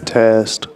Test.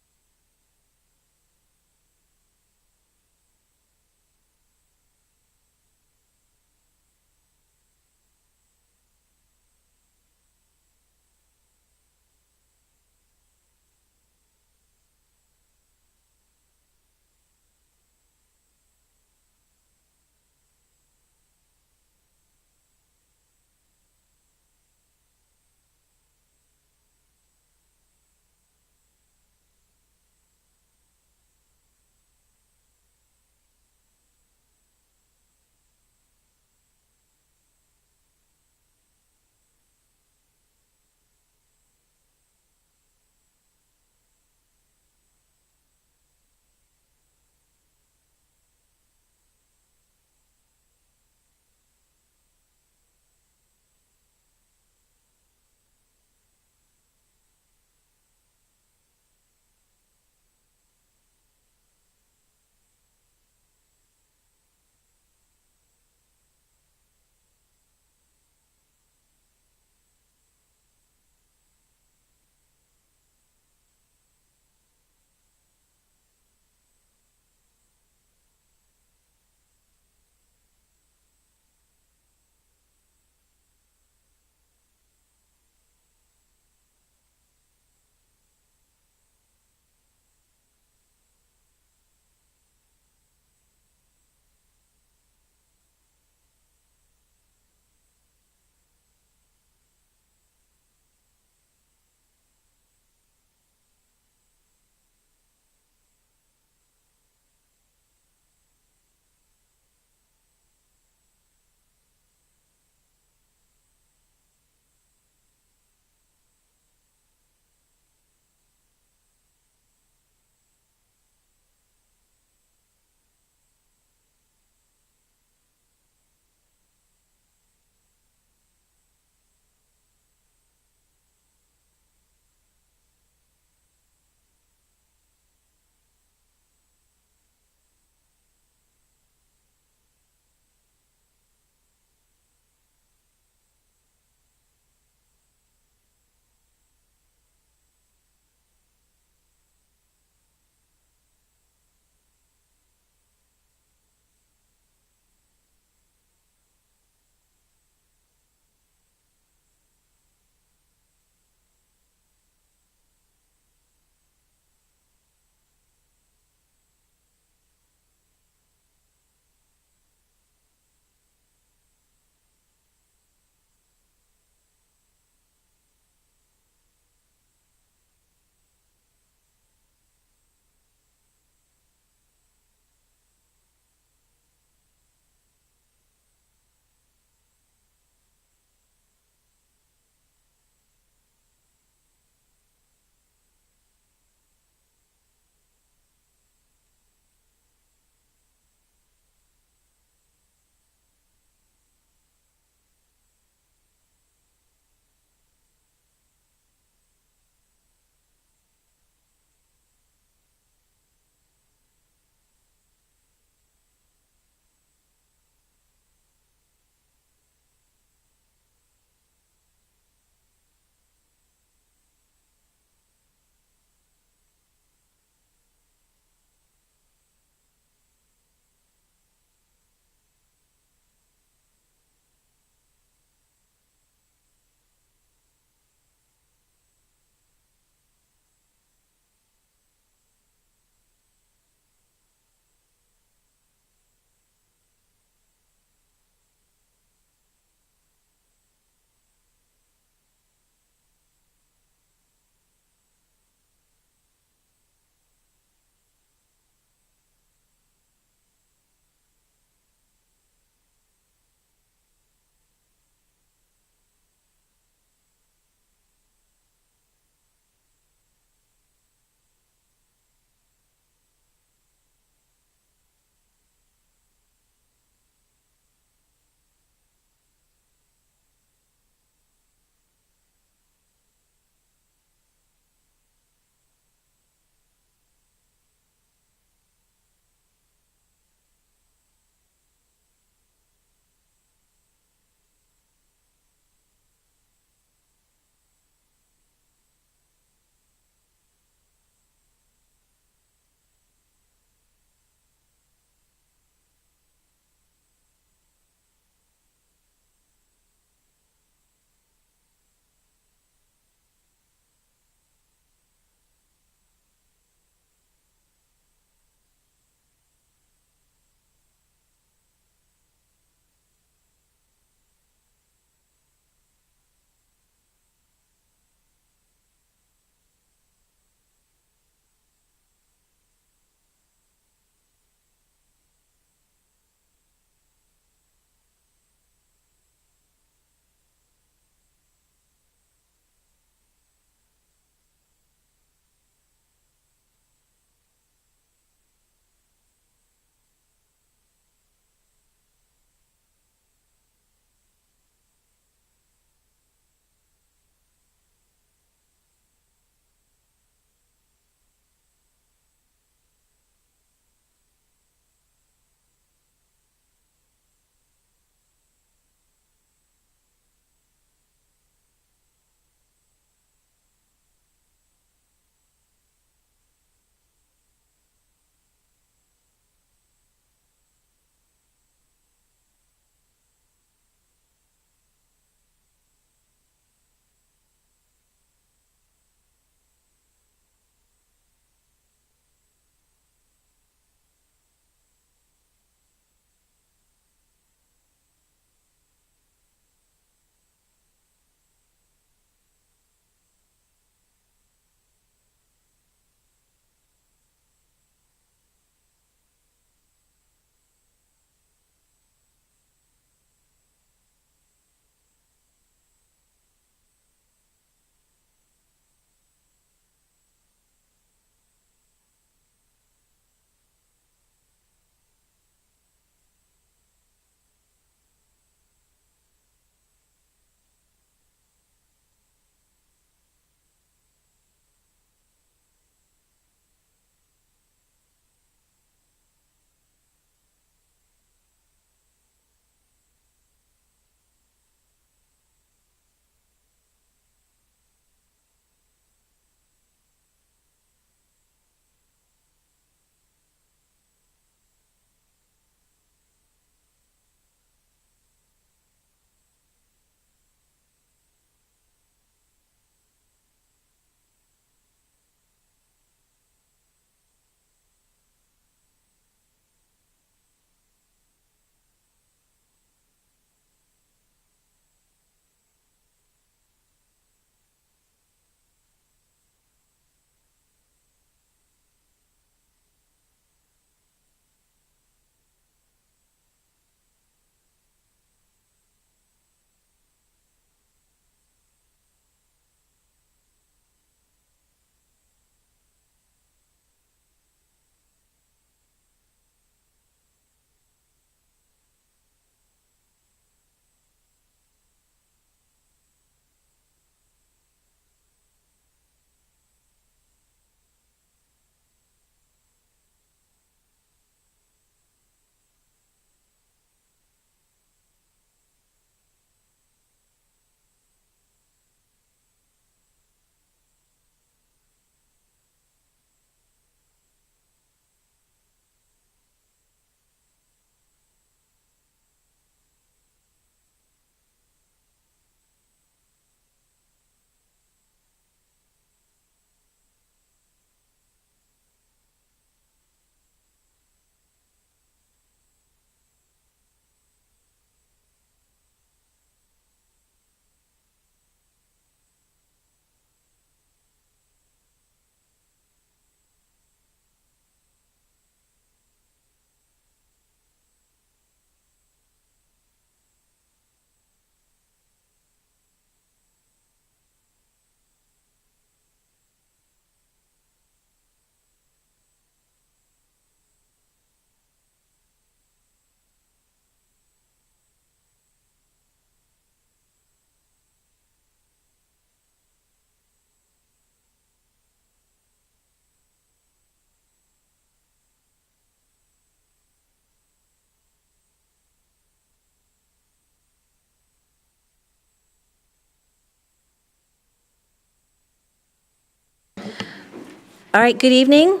All right, good evening.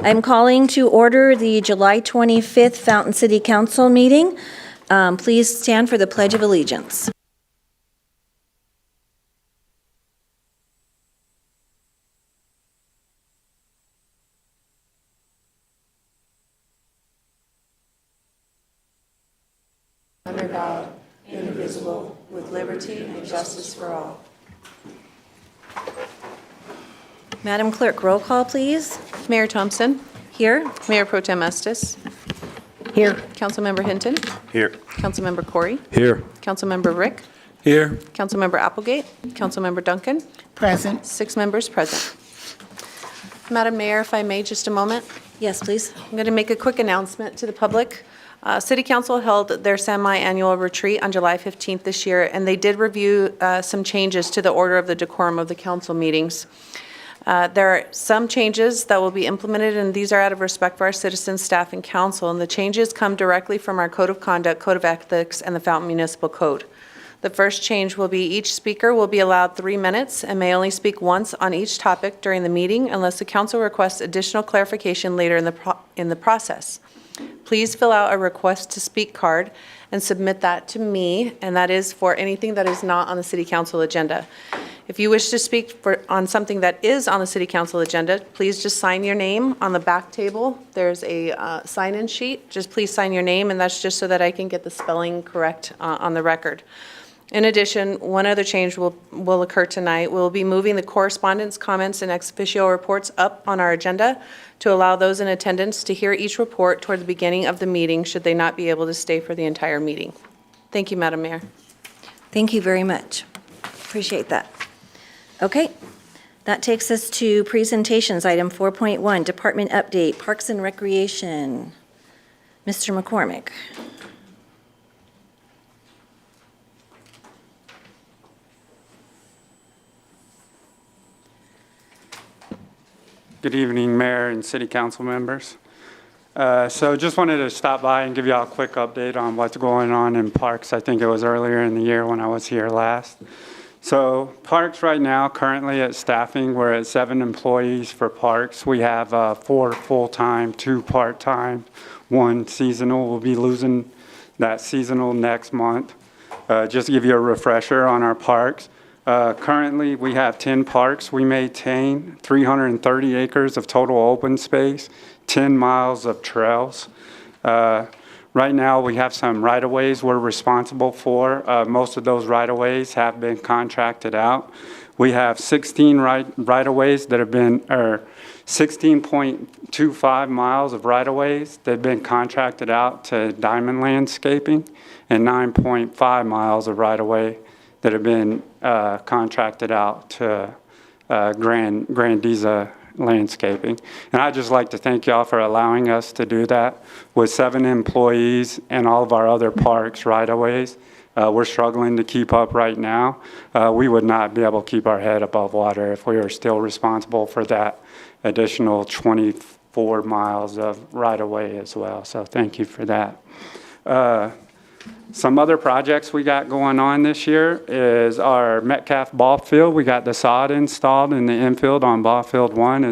I'm calling to order the July 25th Fountain City Council meeting. Please stand for the Pledge of Allegiance. Under God, indivisible, with liberty and justice for all. Madam Clerk, roll call, please. Mayor Thompson. Here. Mayor Pro Tem Estes. Here. Councilmember Hinton. Here. Councilmember Corey. Here. Councilmember Rick. Here. Councilmember Applegate. Councilmember Duncan. Present. 6 members present. Madam Mayor, if I may, just a moment. Yes, please. I'm going to make a quick announcement to the public. City Council held their semi-annual retreat on July 15th this year, and they did review some changes to the order of the decorum of the council meetings. There are some changes that will be implemented, and these are out of respect for our citizens, staff, and council, and the changes come directly from our Code of Conduct, Code of Ethics, and the Fountain Municipal Code. The first change will be each speaker will be allowed 3 minutes and may only speak once on each topic during the meeting unless the council requests additional clarification later in the process. Please fill out a request to speak card and submit that to me, and that is for anything that is not on the city council agenda. If you wish to speak on something that is on the city council agenda, please just sign your name on the back table. There's a sign-in sheet. Just please sign your name, and that's just so that I can get the spelling correct on the record. In addition, one other change will occur tonight. We'll be moving the correspondence, comments, and ex officio reports up on our agenda to allow those in attendance to hear each report toward the beginning of the meeting should they not be able to stay for the entire meeting. Thank you, Madam Mayor. Thank you very much. Appreciate that. Okay, that takes us to presentations, item 4.1, Department Update, Parks and Recreation. Mr. McCormick. Good evening, Mayor and City Council members. So just wanted to stop by and give you all a quick update on what's going on in parks. I think it was earlier in the year when I was here last. So parks right now, currently at staffing, we're at 7 employees for parks. We have 4 full-time, 2 part-time, 1 seasonal. We'll be losing that seasonal next month. Just to give you a refresher on our parks. Currently, we have 10 parks. We maintain 330 acres of total open space, 10 miles of trails. Right now, we have some right-of-ways we're responsible for. Most of those right-of-ways have been contracted out. We have 16 right-of-ways that have been, or 16.25 miles of right-of-ways that have been contracted out to Diamond Landscaping, and 9.5 miles of right-of-way that have been contracted out to Grandiza Landscaping. And I'd just like to thank y'all for allowing us to do that. With 7 employees and all of our other parks right-of-ways, we're struggling to keep up right now. We would not be able to keep our head above water if we were still responsible for that additional 24 miles of right-of-way as well. So thank you for that. Some other projects we got going on this year is our Metcalf ball field. We got the sod installed in the infield on ball field 1.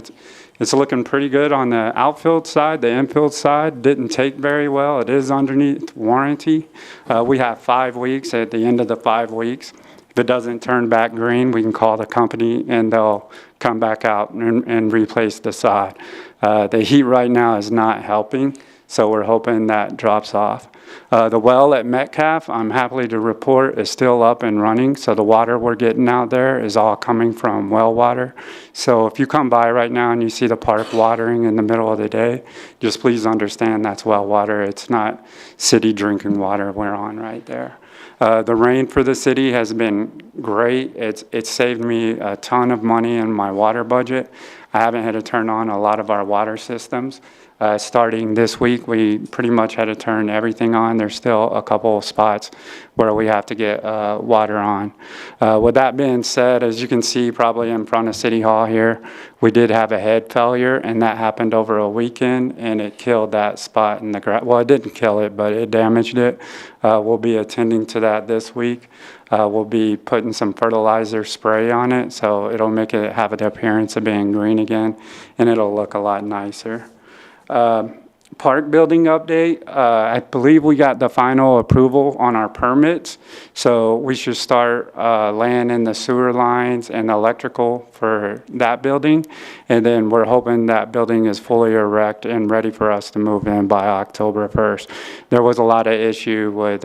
It's looking pretty good on the outfield side. The infield side didn't take very well. It is underneath warranty. We have 5 weeks. At the end of the 5 weeks, if it doesn't turn back green, we can call the company and they'll come back out and replace the sod. The heat right now is not helping, so we're hoping that drops off. The well at Metcalf, I'm happy to report, is still up and running. So the water we're getting out there is all coming from well water. So if you come by right now and you see the park watering in the middle of the day, just please understand that's well water. It's not city drinking water we're on right there. The rain for the city has been great. It's saved me a ton of money in my water budget. I haven't had to turn on a lot of our water systems. Starting this week, we pretty much had to turn everything on. There's still a couple of spots where we have to get water on. With that being said, as you can see probably in front of City Hall here, we did have a head failure, and that happened over a weekend, and it killed that spot in the grass. Well, it didn't kill it, but it damaged it. We'll be attending to that this week. We'll be putting some fertilizer spray on it, so it'll make it have the appearance of being green again, and it'll look a lot nicer. Park building update, I believe we got the final approval on our permits, so we should start laying in the sewer lines and electrical for that building, and then we're hoping that building is fully erect and ready for us to move in by October 1st. There was a lot of issue with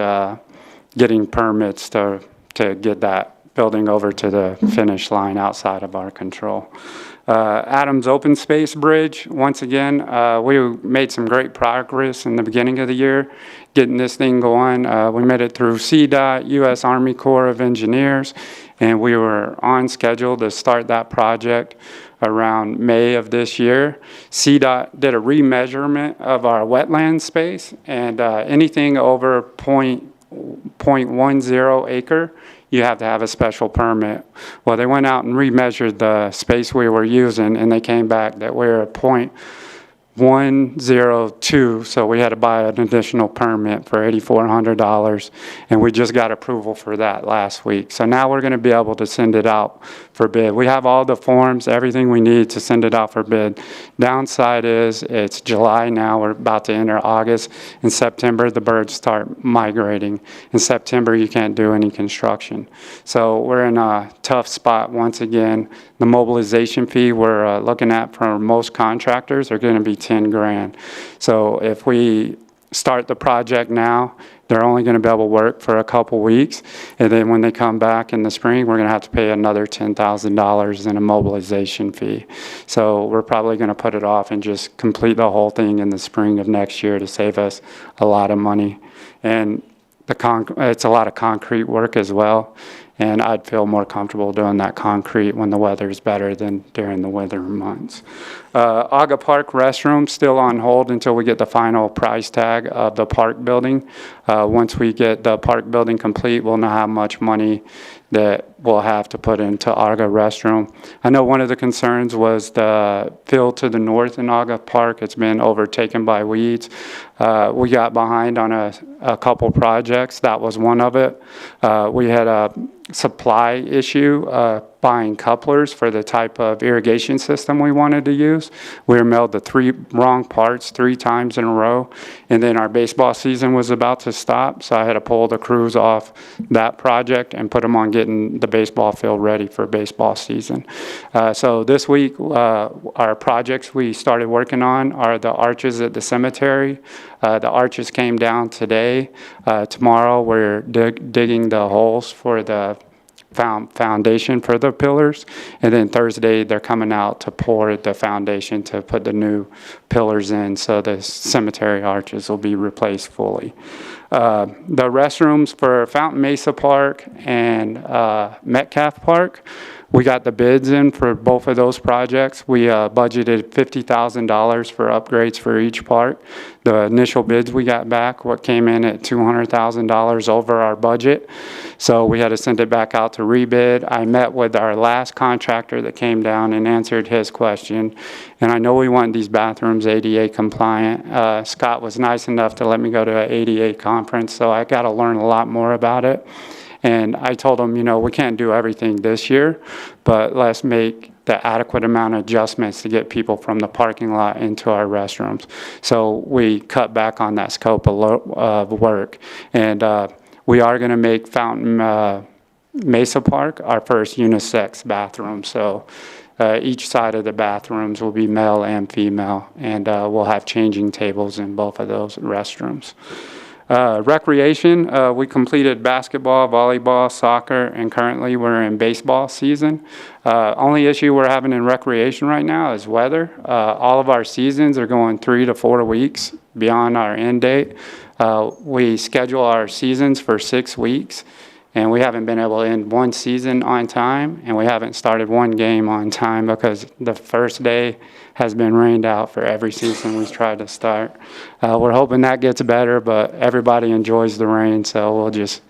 getting permits to get that building over to the finish line outside of our control. Adams Open Space Bridge, once again, we made some great progress in the beginning of the year getting this thing going. We made it through CDOT, U.S. Army Corps of Engineers, and we were on schedule to start that project around May of this year. CDOT did a remeasurement of our wetland space, and anything over 0.10 acre, you have to have a special permit. Well, they went out and remeasured the space we were using, and they came back that we're at 0.102, so we had to buy an additional permit for $8,400, and we just got approval for that last week. So now we're going to be able to send it out for bid. We have all the forms, everything we need to send it out for bid. Downside is it's July now, we're about to enter August. In September, the birds start migrating. In September, you can't do any construction. So we're in a tough spot once again. The mobilization fee we're looking at for most contractors are going to be 10 grand. So if we start the project now, they're only going to be able to work for a couple weeks. And then when they come back in the spring, we're going to have to pay another $10,000 in a mobilization fee. So we're probably going to put it off and just complete the whole thing in the spring of next year to save us a lot of money. And it's a lot of concrete work as well. And I'd feel more comfortable doing that concrete when the weather is better than during the winter months. Aga Park restroom still on hold until we get the final price tag of the park building. Once we get the park building complete, we'll know how much money that we'll have to put into Aga restroom. I know one of the concerns was the field to the north in Aga Park. It's been overtaken by weeds. We got behind on a couple projects. That was one of it. We had a supply issue buying couplers for the type of irrigation system we wanted to use. We were mailed the 3 wrong parts 3 times in a row, and then our baseball season was about to stop, so I had to pull the crews off that project and put them on getting the baseball field ready for baseball season. So this week, our projects we started working on are the arches at the cemetery. The arches came down today. Tomorrow we're digging the holes for the foundation for the pillars, and then Thursday they're coming out to pour the foundation to put the new pillars in, so the cemetery arches will be replaced fully. The restrooms for Fountain Mesa Park and Metcalf Park, we got the bids in for both of those projects. We budgeted $50,000 for upgrades for each park. The initial bids we got back, what came in at $200,000 over our budget. So we had to send it back out to rebid. I met with our last contractor that came down and answered his question. And I know we want these bathrooms ADA compliant. Scott was nice enough to let me go to an ADA conference, so I got to learn a lot more about it. And I told him, you know, we can't do everything this year, but let's make the adequate amount of adjustments to get people from the parking lot into our restrooms. So we cut back on that scope of work. And we are going to make Fountain Mesa Park our first unisex bathroom. So each side of the bathrooms will be male and female, and we'll have changing tables in both of those restrooms. Recreation, we completed basketball, volleyball, soccer, and currently we're in baseball season. Only issue we're having in recreation right now is weather. All of our seasons are going 3 to 4 weeks beyond our end date. We schedule our seasons for 6 weeks, and we haven't been able to end one season on time, and we haven't started one game on time because the first day has been rained out for every season we've tried to start. We're hoping that gets better, but everybody enjoys the rain, so we'll just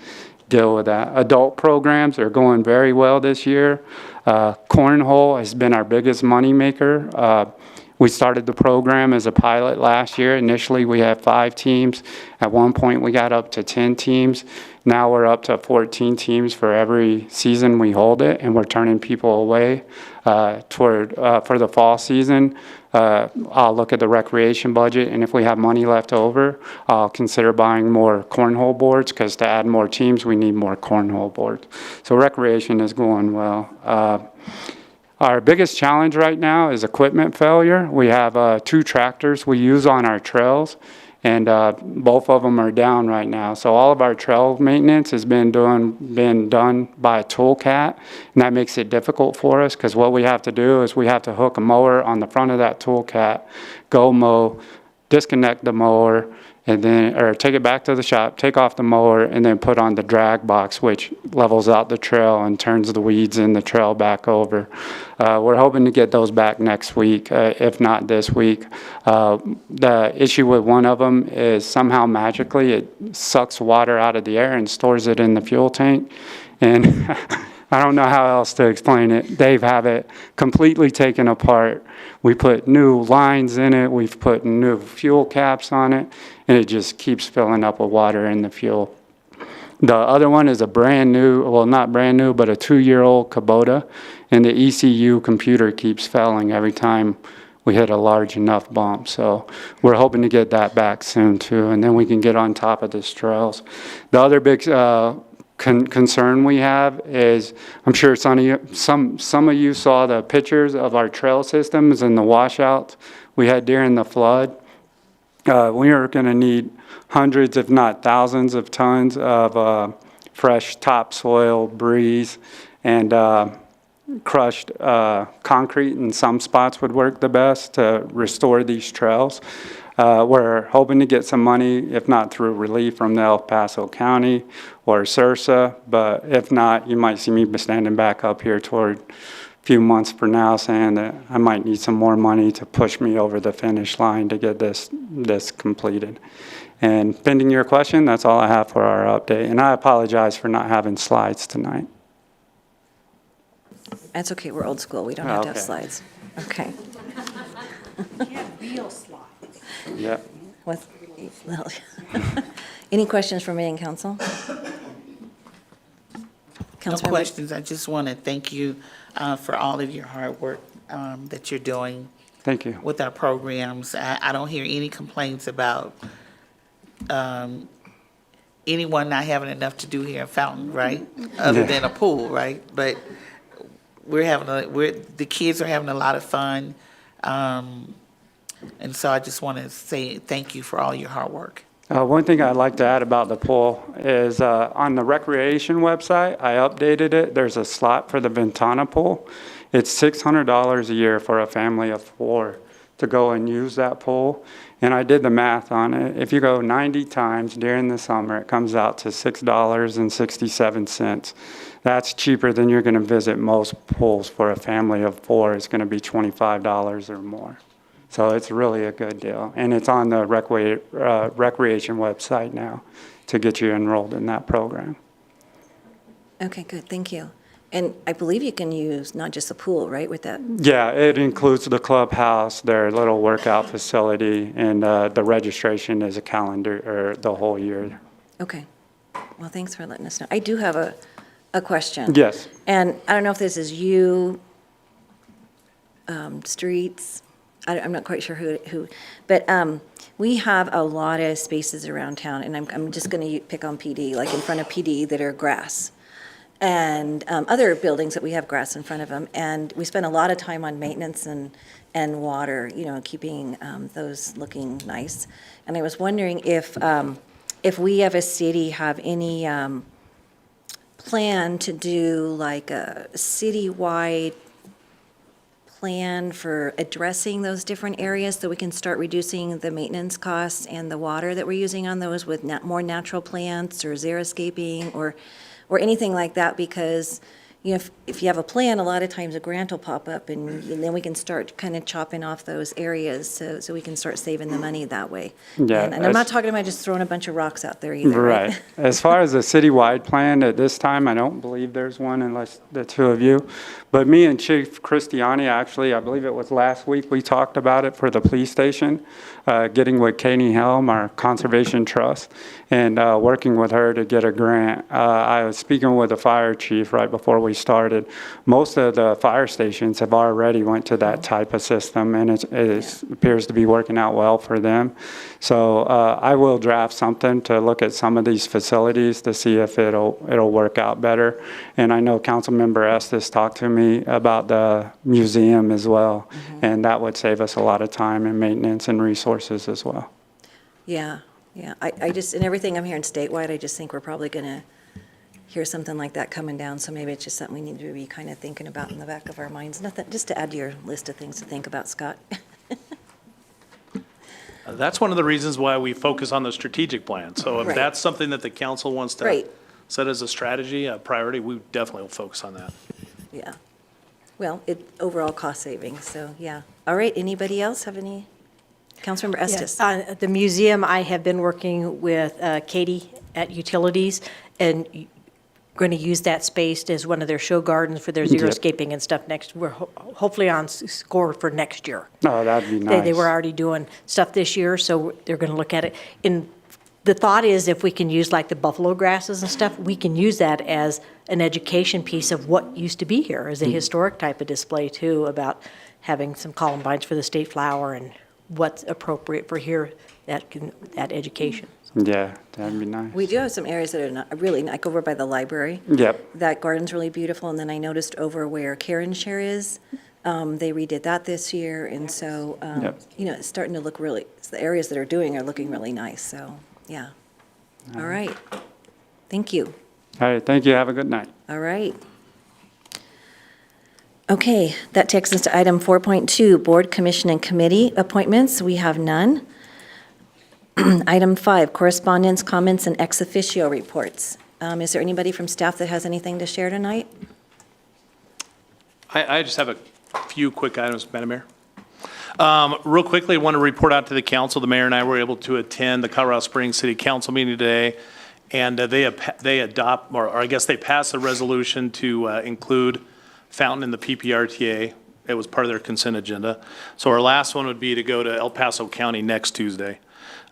deal with that. Adult programs are going very well this year. Cornhole has been our biggest moneymaker. We started the program as a pilot last year. Initially, we had 5 teams. At one point, we got up to 10 teams. Now we're up to 14 teams for every season we hold it, and we're turning people away for the fall season. I'll look at the recreation budget, and if we have money left over, I'll consider buying more cornhole boards, because to add more teams, we need more cornhole boards. So recreation is going well. Our biggest challenge right now is equipment failure. We have 2 tractors we use on our trails, and both of them are down right now. So all of our trail maintenance has been done by a tool cat, and that makes it difficult for us, because what we have to do is we have to hook a mower on the front of that tool cat, go mow, disconnect the mower, and then, or take it back to the shop, take off the mower, and then put on the drag box, which levels out the trail and turns the weeds in the trail back over. We're hoping to get those back next week, if not this week. The issue with one of them is somehow magically it sucks water out of the air and stores it in the fuel tank. And I don't know how else to explain it. They have it completely taken apart. We put new lines in it. We've put new fuel caps on it, and it just keeps filling up with water in the fuel. The other one is a brand new, well, not brand new, but a 2-year-old Kubota, and the ECU computer keeps failing every time we hit a large enough bump. So we're hoping to get that back soon too, and then we can get on top of these trails. The other big concern we have is, I'm sure some of you saw the pictures of our trail systems and the washouts we had during the flood. We are going to need hundreds, if not thousands, of tons of fresh topsoil, breeze, and crushed concrete in some spots would work the best to restore these trails. We're hoping to get some money, if not through relief from the El Paso County or SRSA, but if not, you might see me standing back up here toward a few months from now saying that I might need some more money to push me over the finish line to get this completed. And pending your question, that's all I have for our update. And I apologize for not having slides tonight. That's okay, we're old school, we don't have to have Okay. slides. Okay. Real slide. Yeah. Well, any questions for me and council? No Councilmember- questions. I just want to thank you for all of your hard work that you're doing Thank you. with our programs. I don't hear any complaints about anyone not having enough to do here in Fountain, right? Other Yeah. than a pool, right? But the kids are having a lot of fun. And so I just want to say thank you for all your hard work. One thing I'd like to add about the pool is on the recreation website, I updated it. There's a slot for the Ventana pool. It's $600 a year for a family of 4 to go and use that pool. And I did the math on it. If you go 90 times during the summer, it comes out to $6.67. That's cheaper than you're going to visit most pools for a family of 4. It's going to be $25 or more. So it's really a good deal. And it's on the recreation website now to get you enrolled in that program. Okay, good, thank you. And I believe you can use not just the pool, right, with that? Yeah, it includes the clubhouse, their little workout facility, and the registration is a calendar or the whole year. Okay, well, thanks for letting us know. I do have a question. Yes. And I don't know if this is you, streets, I'm not quite sure who, but we have a lot of spaces around town, and I'm just going to pick on PD, like in front of PD that are grass. And other buildings that we have grass in front of them, and we spend a lot of time on maintenance and water, keeping those looking nice. And I was wondering if we as a city have any plan to do like a citywide plan for addressing those different areas so we can start reducing the maintenance costs and the water that we're using on those with more natural plants or xeriscaping, or or anything like that, because, you know, if you have a plan, a lot of times a grant will pop up, and then we can start kind of chopping off those areas, so we can start saving the money that way. Yeah, And I'm not as- talking about just throwing a bunch of rocks out there either, right? Right. As far as a citywide plan, at this time, I don't believe there's one unless the two of you. But me and Chief Christiani, actually, I believe it was last week, we talked about it for the police station, getting with Katie Helm, our Conservation Trust, and working with her to get a grant. I was speaking with the fire chief right before we started. Most of the fire stations have already went to that type of system, and it appears to be working out well for them. So I will draft something to look at some of these facilities to see if it'll work out better. And I know Councilmember Estes talked to me about the museum as well, and that would save us a lot of time and maintenance and resources as well. Yeah, yeah. I just, and everything I'm hearing statewide, I just think we're probably going to hear something like that coming down, so maybe it's just something we need to be kind of thinking about in the back of our minds. Nothing, just to add to your list of things to think about, Scott. That's one of the reasons why we focus on the strategic plan. So if Right. that's something that the council wants to Right. set as a strategy, a priority, we definitely will focus on that. Yeah. Well, overall cost savings, so, yeah. All right, anybody else have any? Councilmember Estes? Yes, the museum, I have been working with Katie at Utilities, and going to use that space as one of their show gardens for their Yep. xeriscaping and stuff next, we're hopefully on score for next year. Oh, that'd be nice. They were already doing stuff this year, so they're going to look at it. And the thought is if we can use like the buffalo grasses and stuff, we can use that as an education piece of what used to be here, as a historic type of display too, about having some columbines for the state flower and what's appropriate for here, that education. Yeah, that'd be nice. We do have some areas that are not, really, like over by the library. Yep. That garden's really beautiful, and then I noticed over where Karen Share is, they redid that this year, and so, Yep. you know, it's starting to look really, the areas that are doing are looking really nice, so, yeah. All right. Thank you. All right, thank you. Have a good night. All right. Okay, that takes us to item 4.2, Board, Commission, and Committee appointments. We have none. Item 5, correspondence, comments, and ex officio reports. Is there anybody from staff that has anything to share tonight? I just have a few quick items, Madam Mayor. Real quickly, I want to report out to the council. The mayor and I were able to attend the Colorado Springs City Council meeting today, and they adopt, or I guess they passed a resolution to include Fountain in the PPRTA. It was part of their consent agenda. So our last one would be to go to El Paso County next Tuesday.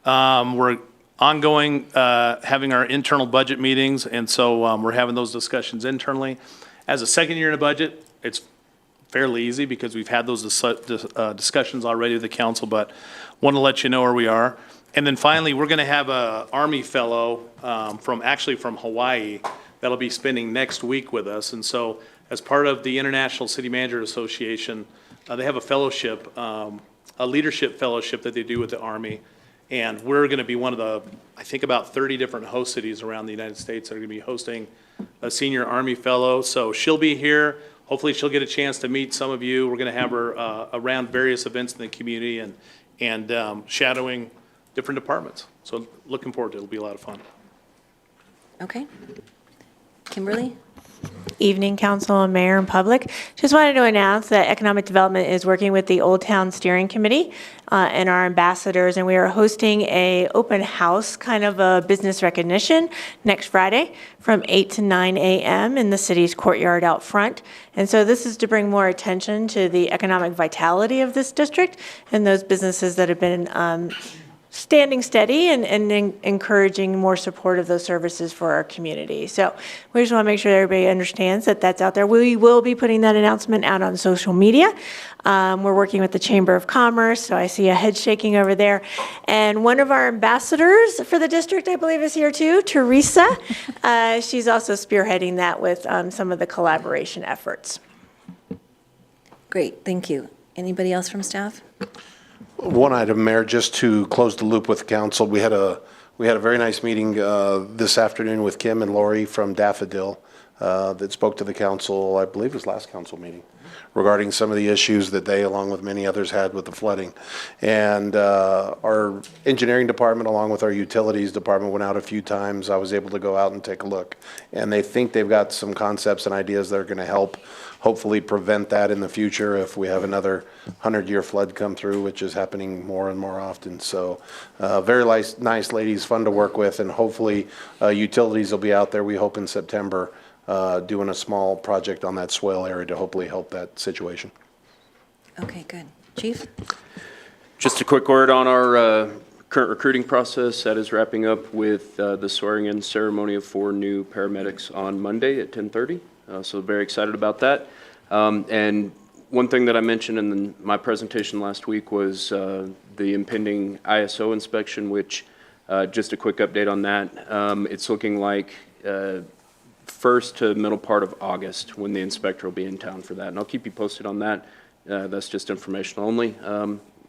We're ongoing, having our internal budget meetings, and so we're having those discussions internally. As a second year in a budget, it's fairly easy because we've had those discussions already with the council, but want to let you know where we are. And then finally, we're going to have a Army fellow from Hawaii that'll be spending next week with us. And so as part of the International City Manager Association, they have a fellowship, a leadership fellowship that they do with the Army. And we're going to be one of the, I think about 30 different host cities around the United States that are going to be hosting a senior Army fellow. So she'll be here. Hopefully she'll get a chance to meet some of you. We're going to have her around various events in the community and shadowing different departments. So looking forward to it. It'll be a lot of fun. Okay. Kimberly? Evening, council and mayor and public. Just wanted to announce that Economic Development is working with the Old Town Steering Committee and our ambassadors, and we are hosting a open house, kind of a business recognition, next Friday from 8 to 9 a.m. in the city's courtyard out front. And so this is to bring more attention to the economic vitality of this district and those businesses that have been standing steady and encouraging more support of those services for our community. So we just want to make sure everybody understands that that's out there. We will be putting that announcement out on social media. We're working with the Chamber of Commerce, so I see a head shaking over there. And one of our ambassadors for the district, I believe, is here too, Teresa. She's also spearheading that with some of the collaboration efforts. Great, thank you. Anybody else from staff? One item, Mayor, just to close the loop with council, we had a very nice meeting this afternoon with Kim and Lori from Daffodil. that spoke to the council, I believe it was last council meeting, regarding some of the issues that they, along with many others, had with the flooding. And our engineering department, along with our utilities department, went out a few times. I was able to go out and take a look. And they think they've got some concepts and ideas that are going to help hopefully prevent that in the future if we have another 100-year flood come through, which is happening more and more often. So very nice ladies, fun to work with, and hopefully utilities will be out there, we hope in September, doing a small project on that swale area to hopefully help that situation. Okay, good. Chief? Just a quick word on our current recruiting process. That is wrapping up with the swearing-in ceremony of 4 new paramedics on Monday at 10:30. So very excited about that. And one thing that I mentioned in my presentation last week was the impending ISO inspection, which just a quick update on that. It's looking like first to middle part of August when the inspector will be in town for that. And I'll keep you posted on that. That's just informational only.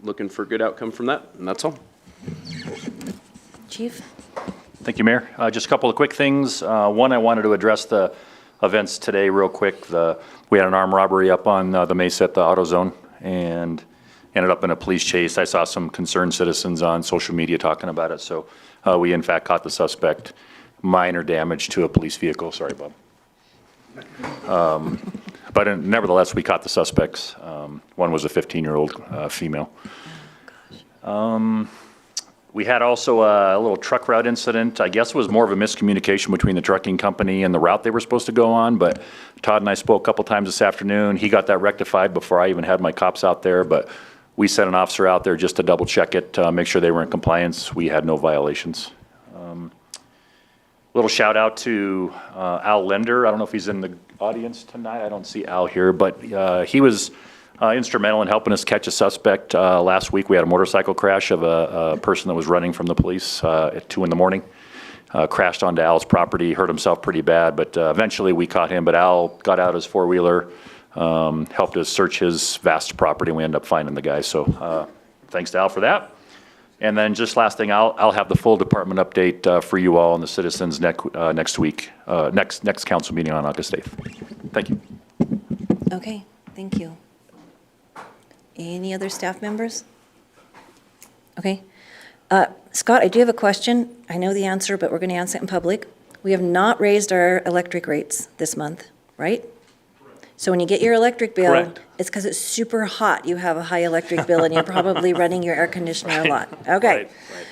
Looking for a good outcome from that, and that's all. Chief? Thank you, Mayor. Just a couple of quick things. One, I wanted to address the events today real quick. We had an armed robbery up on the Mesa at the AutoZone and ended up in a police chase. I saw some concerned citizens on social media talking about it. So we in fact caught the suspect. Minor damage to a police vehicle. Sorry, Bob. But nevertheless, we caught the suspects. One was a 15-year-old female. We had also a little truck route incident. I guess it was more of a miscommunication between the trucking company and the route they were supposed to go on, but Todd and I spoke a couple times this afternoon. He got that rectified before I even had my cops out there, but we sent an officer out there just to double check it, make sure they were in compliance. We had no violations. Little shout out to Al Linder. I don't know if he's in the audience tonight. I don't see Al here, but he was instrumental in helping us catch a suspect. Last week we had a motorcycle crash of a person that was running from the police at 2 in the morning. Crashed onto Al's property, hurt himself pretty bad, but eventually we caught him. But Al got out his four-wheeler, helped us search his vast property, and we ended up finding the guy. So thanks to Al for that. And then just last thing, I'll have the full department update for you all and the citizens next week, next council meeting on August 8th. Thank you. Okay, thank you. Any other staff members? Okay. Scott, I do have a question. I know the answer, but we're going to answer it in public. We have not raised our electric rates this month, right? So when you get your electric bill, Correct. it's because it's super hot. You have a high electric bill and you're probably running your air conditioner a lot. Okay. Right.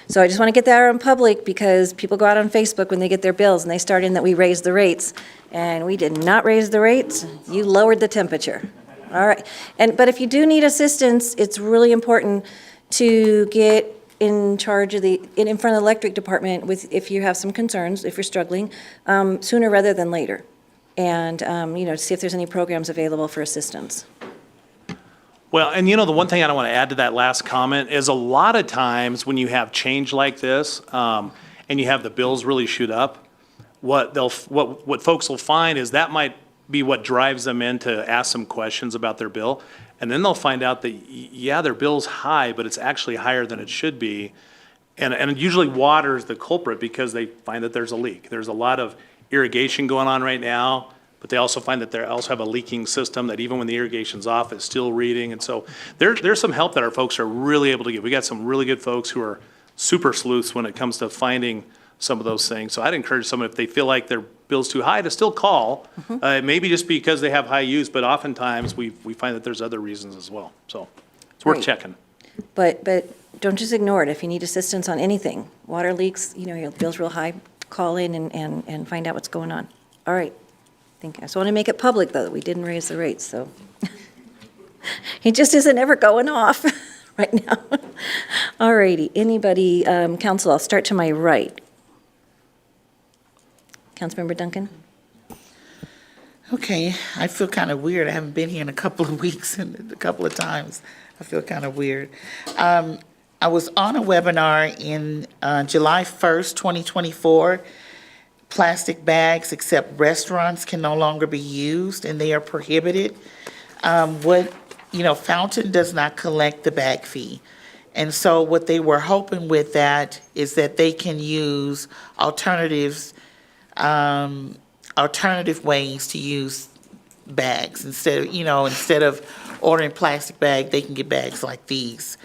So I just want to get that out in public because people go out on Facebook when they get their bills and they start in that we raised the rates. And we did not raise the rates. You lowered the temperature. All right. But if you do need assistance, it's really important to get in charge of in front of the electric department if you have some concerns, if you're struggling, sooner rather than later. And, to see if there's any programs available for assistance. Well, and the one thing I want to add to that last comment is a lot of times when you have change like this, and you have the bills really shoot up, what folks will find is that might be what drives them in to ask some questions about their bill. And then they'll find out that, yeah, their bill's high, but it's actually higher than it should be. And usually water is the culprit because they find that there's a leak. There's a lot of irrigation going on right now, but they also find that they also have a leaking system that even when the irrigation's off, it's still reading. And so there's some help that our folks are really able to give. We got some really good folks who are super sleuths when it comes to finding some of those things. So I'd encourage someone, if they feel like their bill's too high, to still call. Maybe just because they have high use, but oftentimes we find that there's other reasons as well. So it's worth Right. checking. But don't just ignore it. If you need assistance on anything, water leaks, your bill's real high, call in and find out what's going on. All right. I just want to make it public, though, that we didn't raise the rates, so. It just isn't ever going off right now. All righty. Anybody, council, I'll start to my right. Councilmember Duncan? Okay, I feel kind of weird. I haven't been here in a couple of weeks and a couple of times. I feel kind of weird. I was on a webinar in July 1st, 2024. Plastic bags, except restaurants, can no longer be used and they are prohibited. Fountain does not collect the bag fee. And so what they were hoping with that is that they can use alternatives alternative ways to use bags. Instead of ordering plastic bag, they can get bags like these.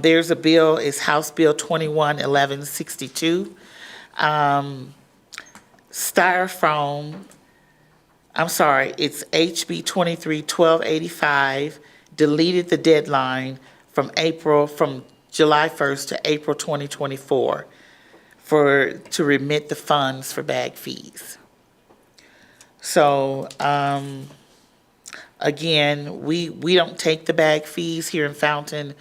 There's a bill, it's House Bill 211162. Styrofoam, it's HB 231285, deleted the deadline from July 1st to April 2024 to remit the funds for bag fees. So, again, we don't take the bag fees here in Fountain.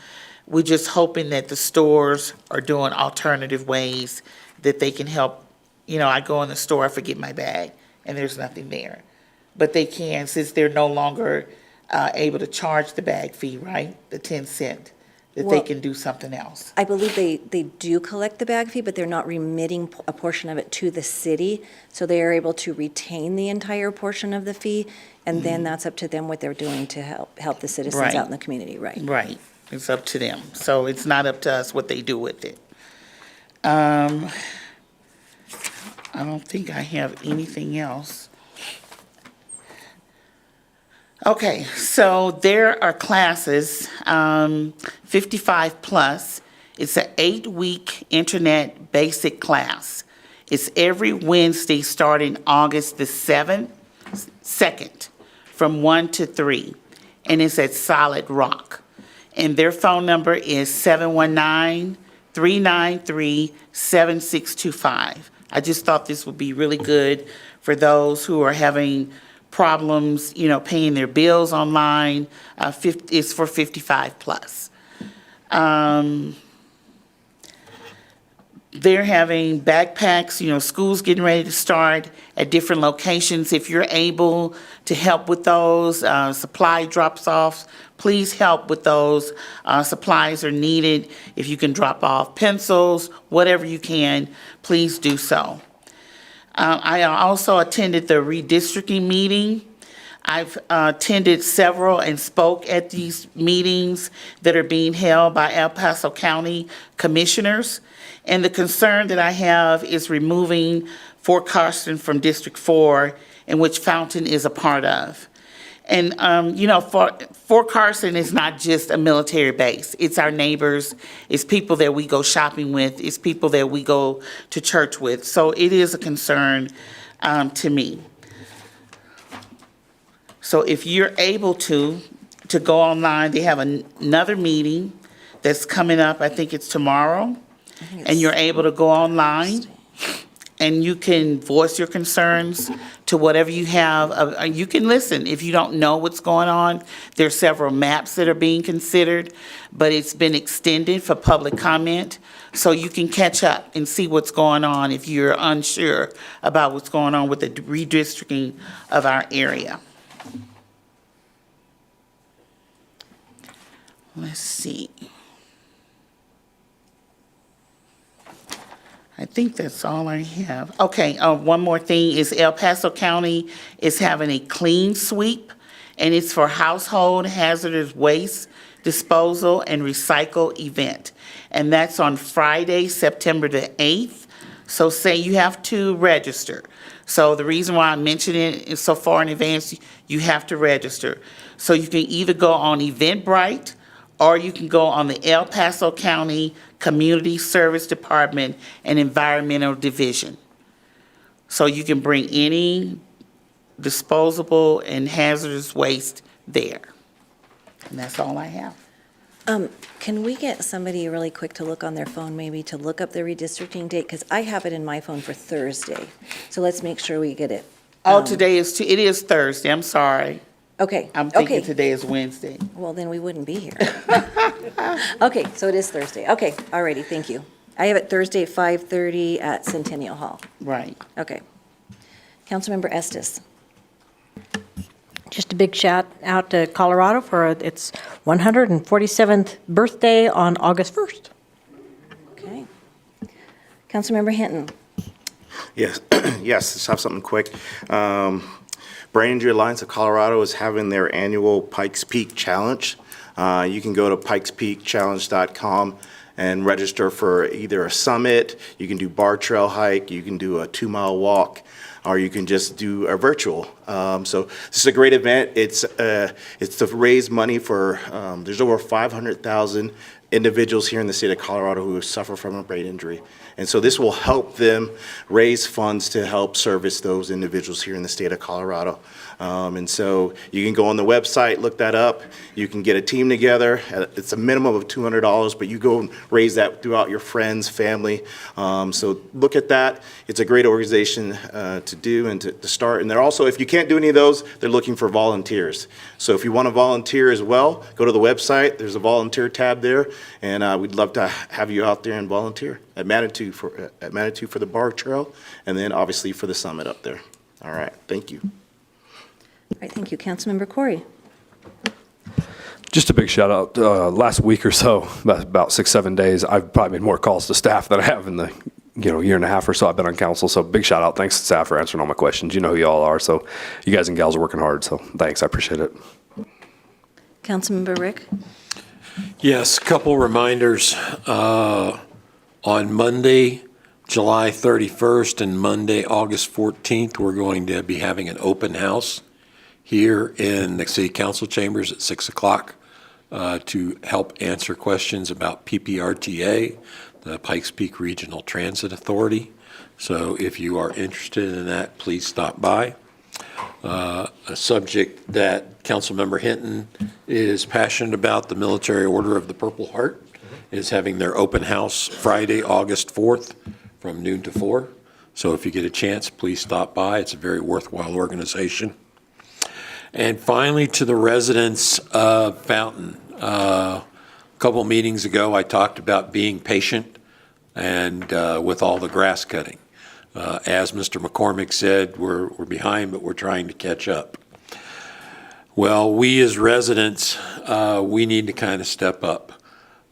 We're just hoping that the stores are doing alternative ways that they can help. I go in the store, I forget my bag, and there's nothing there. But they can, since they're no longer able to charge the bag fee, right? The 10 cent, that they Well, can do something else. I believe they do collect the bag fee, but they're not remitting a portion of it to the city. So they are able to retain the entire portion of the fee, and then that's up to them what they're doing to help the citizens Right. out in the community, right? Right, it's up to them. So it's not up to us what they do with it. I don't think I have anything else. Okay, so there are classes, 55 plus. It's an 8-week internet basic class. It's every Wednesday starting August the 2nd, from 1 to 3. And it's at Solid Rock. And their phone number is 719-393-7625. I just thought this would be really good for those who are having problems, paying their bills online. It's for 55 plus. They're having backpacks, school's getting ready to start at different locations. If you're able to help with those, supply drops off, please help with those. Supplies are needed. If you can drop off pencils, whatever you can, please do so. I also attended the redistricting meeting. I've attended several and spoke at these meetings that are being held by El Paso County commissioners. And the concern that I have is removing Fort Carson from District 4, in which Fountain is a part of. And, Fort Carson is not just a military base. It's our neighbors. It's people that we go shopping with. It's people that we go to church with. So it is a concern to me. So if you're able to go online, they have another meeting that's coming up. I think it's tomorrow. And you're able to go online and you can voice your concerns to whatever you have. You can listen if you don't know what's going on. There's several maps that are being considered, but it's been extended for public comment. So you can catch up and see what's going on if you're unsure about what's going on with the redistricting of our area. Let's see. I think that's all I have. Okay, one more thing is El Paso County is having a clean sweep, and it's for household hazardous waste disposal and recycle event. And that's on Friday, September the 8th. So say you have to register. So the reason why I'm mentioning it is so far in advance, you have to register. So you can either go on Eventbrite, or you can go on the El Paso County Community Service Department and Environmental Division. So you can bring any disposable and hazardous waste there. And that's all I have. Can we get somebody really quick to look on their phone, maybe to look up the redistricting date? Because I have it in my phone for Thursday. So let's make sure we get it. Oh, it is Thursday, I'm sorry. Okay. I'm thinking okay. today is Wednesday. Well, then we wouldn't be here. Okay, so it is Thursday. Okay, all righty, thank you. I have it Thursday at 5:30 at Centennial Hall. Right. Okay. Councilmember Estes. Just a big shout out to Colorado for its 147th birthday on August 1st. Okay. Councilmember Hinton. Yes, yes, let's have something quick. Brain Injury Alliance of Colorado is having their annual Pikes Peak Challenge. You can go to pikespeakchallenge.com and register for either a summit, you can do bar trail hike, you can do a 2-mile walk, or you can just do a virtual. So this is a great event. It's to raise money for, there's over 500,000 individuals here in the state of Colorado who suffer from a brain injury. And so this will help them raise funds to help service those individuals here in the state of Colorado. And so you can go on the website, look that up. You can get a team together. It's a minimum of $200, but you go and raise that throughout your friends, family. So look at that. It's a great organization to do and to start. And they're also, if you can't do any of those, they're looking for volunteers. So if you want to volunteer as well, go to the website. There's a volunteer tab there, and we'd love to have you out there and volunteer at Manitou for the bar trail, and then obviously for the summit up there. All right, thank you. All right, thank you. Councilmember Corey. Just a big shout out. Last week or so, about 6-7 days, I've probably made more calls to staff than I have in the year and a half or so I've been on council. So big shout out. Thanks to staff for answering all my questions. You know who you all are. So you guys and gals are working hard. So thanks. I appreciate it. Councilmember Rick. Yes, a couple reminders. On Monday, July 31st and Monday, August 14th, we're going to be having an open house here in the City Council chambers at 6 o'clock to help answer questions about PPRTA, the Pikes Peak Regional Transit Authority. So if you are interested in that, please stop by. A subject that Councilmember Hinton is passionate about, the Military Order of the Purple Heart, is having their open house Friday, August 4th from noon to 4. So if you get a chance, please stop by. It's a very worthwhile organization. And finally, to the residents of Fountain. A couple meetings ago, I talked about being patient and with all the grass cutting. As Mr. McCormick said, we're behind, but we're trying to catch up. Well, we as residents, we need to kind of step up.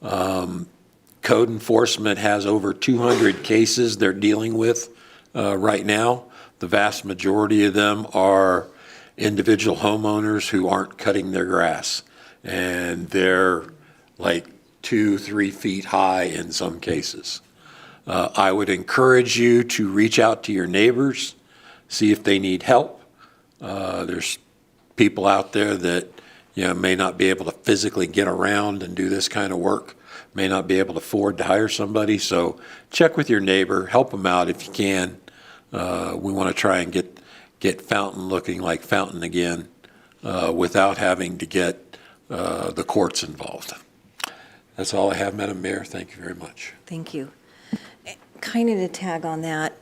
Code enforcement has over 200 cases they're dealing with right now. The vast majority of them are individual homeowners who aren't cutting their grass, and they're like 2-3 feet high in some cases. I would encourage you to reach out to your neighbors, see if they need help. There's people out there that may not be able to physically get around and do this kind of work, may not be able to afford to hire somebody. So check with your neighbor, help them out if you can. We want to try and get Fountain looking like Fountain again without having to get the courts involved. That's all I have, Madam Mayor. Thank you very much. Thank you. Kind of to tag on that,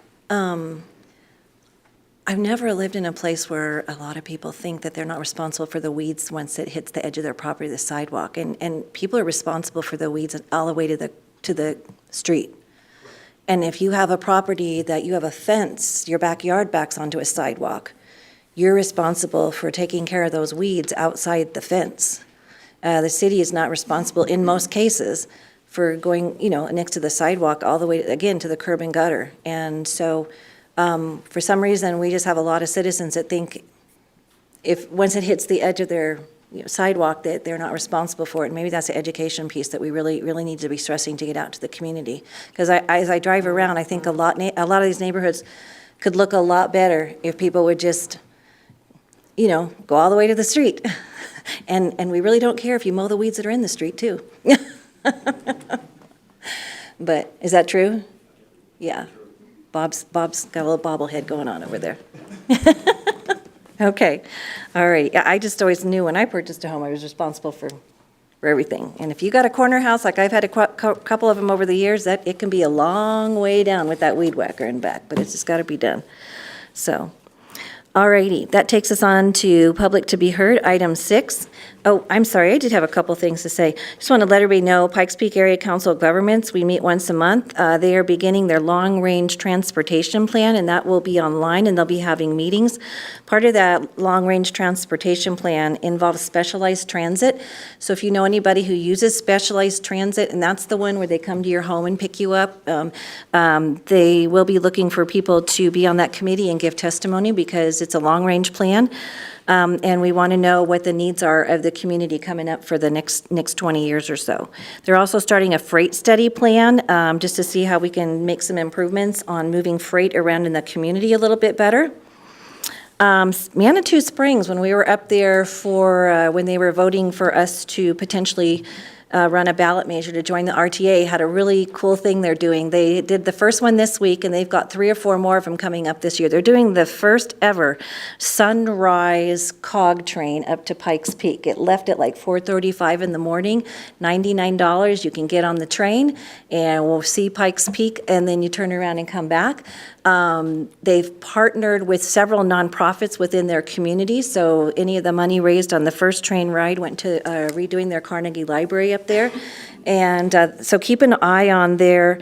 I've never lived in a place where a lot of people think that they're not responsible for the weeds once it hits the edge of their property, the sidewalk. And people are responsible for the weeds all the way to the street. And if you have a property that you have a fence, your backyard backs onto a sidewalk, you're responsible for taking care of those weeds outside the fence. The city is not responsible in most cases for going, next to the sidewalk all the way, again, to the curb and gutter. And so for some reason, we just have a lot of citizens that think once it hits the edge of their sidewalk, that they're not responsible for it. And maybe that's the education piece that we really, really need to be stressing to get out to the community. Because as I drive around, I think a lot of these neighborhoods could look a lot better if people would just, go all the way to the street. And we really don't care if you mow the weeds that are in the street, too. But is that true? Yeah. Bob's got a little bobblehead going on over there. Okay. All right. Yeah, I just always knew when I purchased a home, I was responsible for everything. And if you got a corner house, like I've had a couple of them over the years, that it can be a long way down with that weed whacker and back, but it's just got to be done. So, all righty. That takes us on to public to be heard, item 6. Oh, I'm sorry, I did have a couple things to say. Just want to let everybody know, Pikes Peak Area Council of Governments, we meet once a month. They are beginning their long-range transportation plan, and that will be online, and they'll be having meetings. Part of that long-range transportation plan involves specialized transit. So if you know anybody who uses specialized transit, and that's the one where they come to your home and pick you up, they will be looking for people to be on that committee and give testimony, because it's a long-range plan. And we want to know what the needs are of the community coming up for the next 20 years or so. They're also starting a freight study plan, just to see how we can make some improvements on moving freight around in the community a little bit better. Manitou Springs, when we were up there for, when they were voting for us to potentially run a ballot measure to join the RTA, had a really cool thing they're doing. They did the first one this week, and they've got 3 or 4 more of them coming up this year. They're doing the first ever sunrise cog train up to Pikes Peak. It left at like 4:35 in the morning, $99. You can get on the train, and we'll see Pikes Peak, and then you turn around and come back. They've partnered with several nonprofits within their community, so any of the money raised on the first train ride went to redoing their Carnegie Library up there. And so keep an eye on their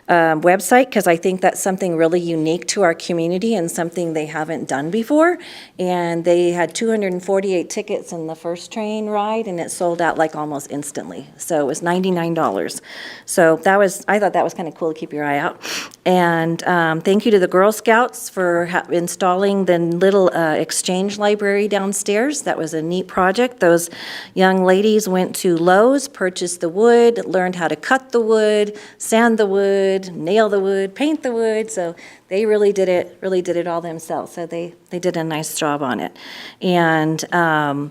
website, because I think that's something really unique to our community and something they haven't done before. And they had 248 tickets in the first train ride, and it sold out like almost instantly. So it was $99. So I thought that was kind of cool to keep your eye out. And thank you to the Girl Scouts for installing the little exchange library downstairs. That was a neat project. Those young ladies went to Lowe's, purchased the wood, learned how to cut the wood, sand the wood, nail the wood, paint the wood. So they really did it all themselves. So they did a nice job on it. And I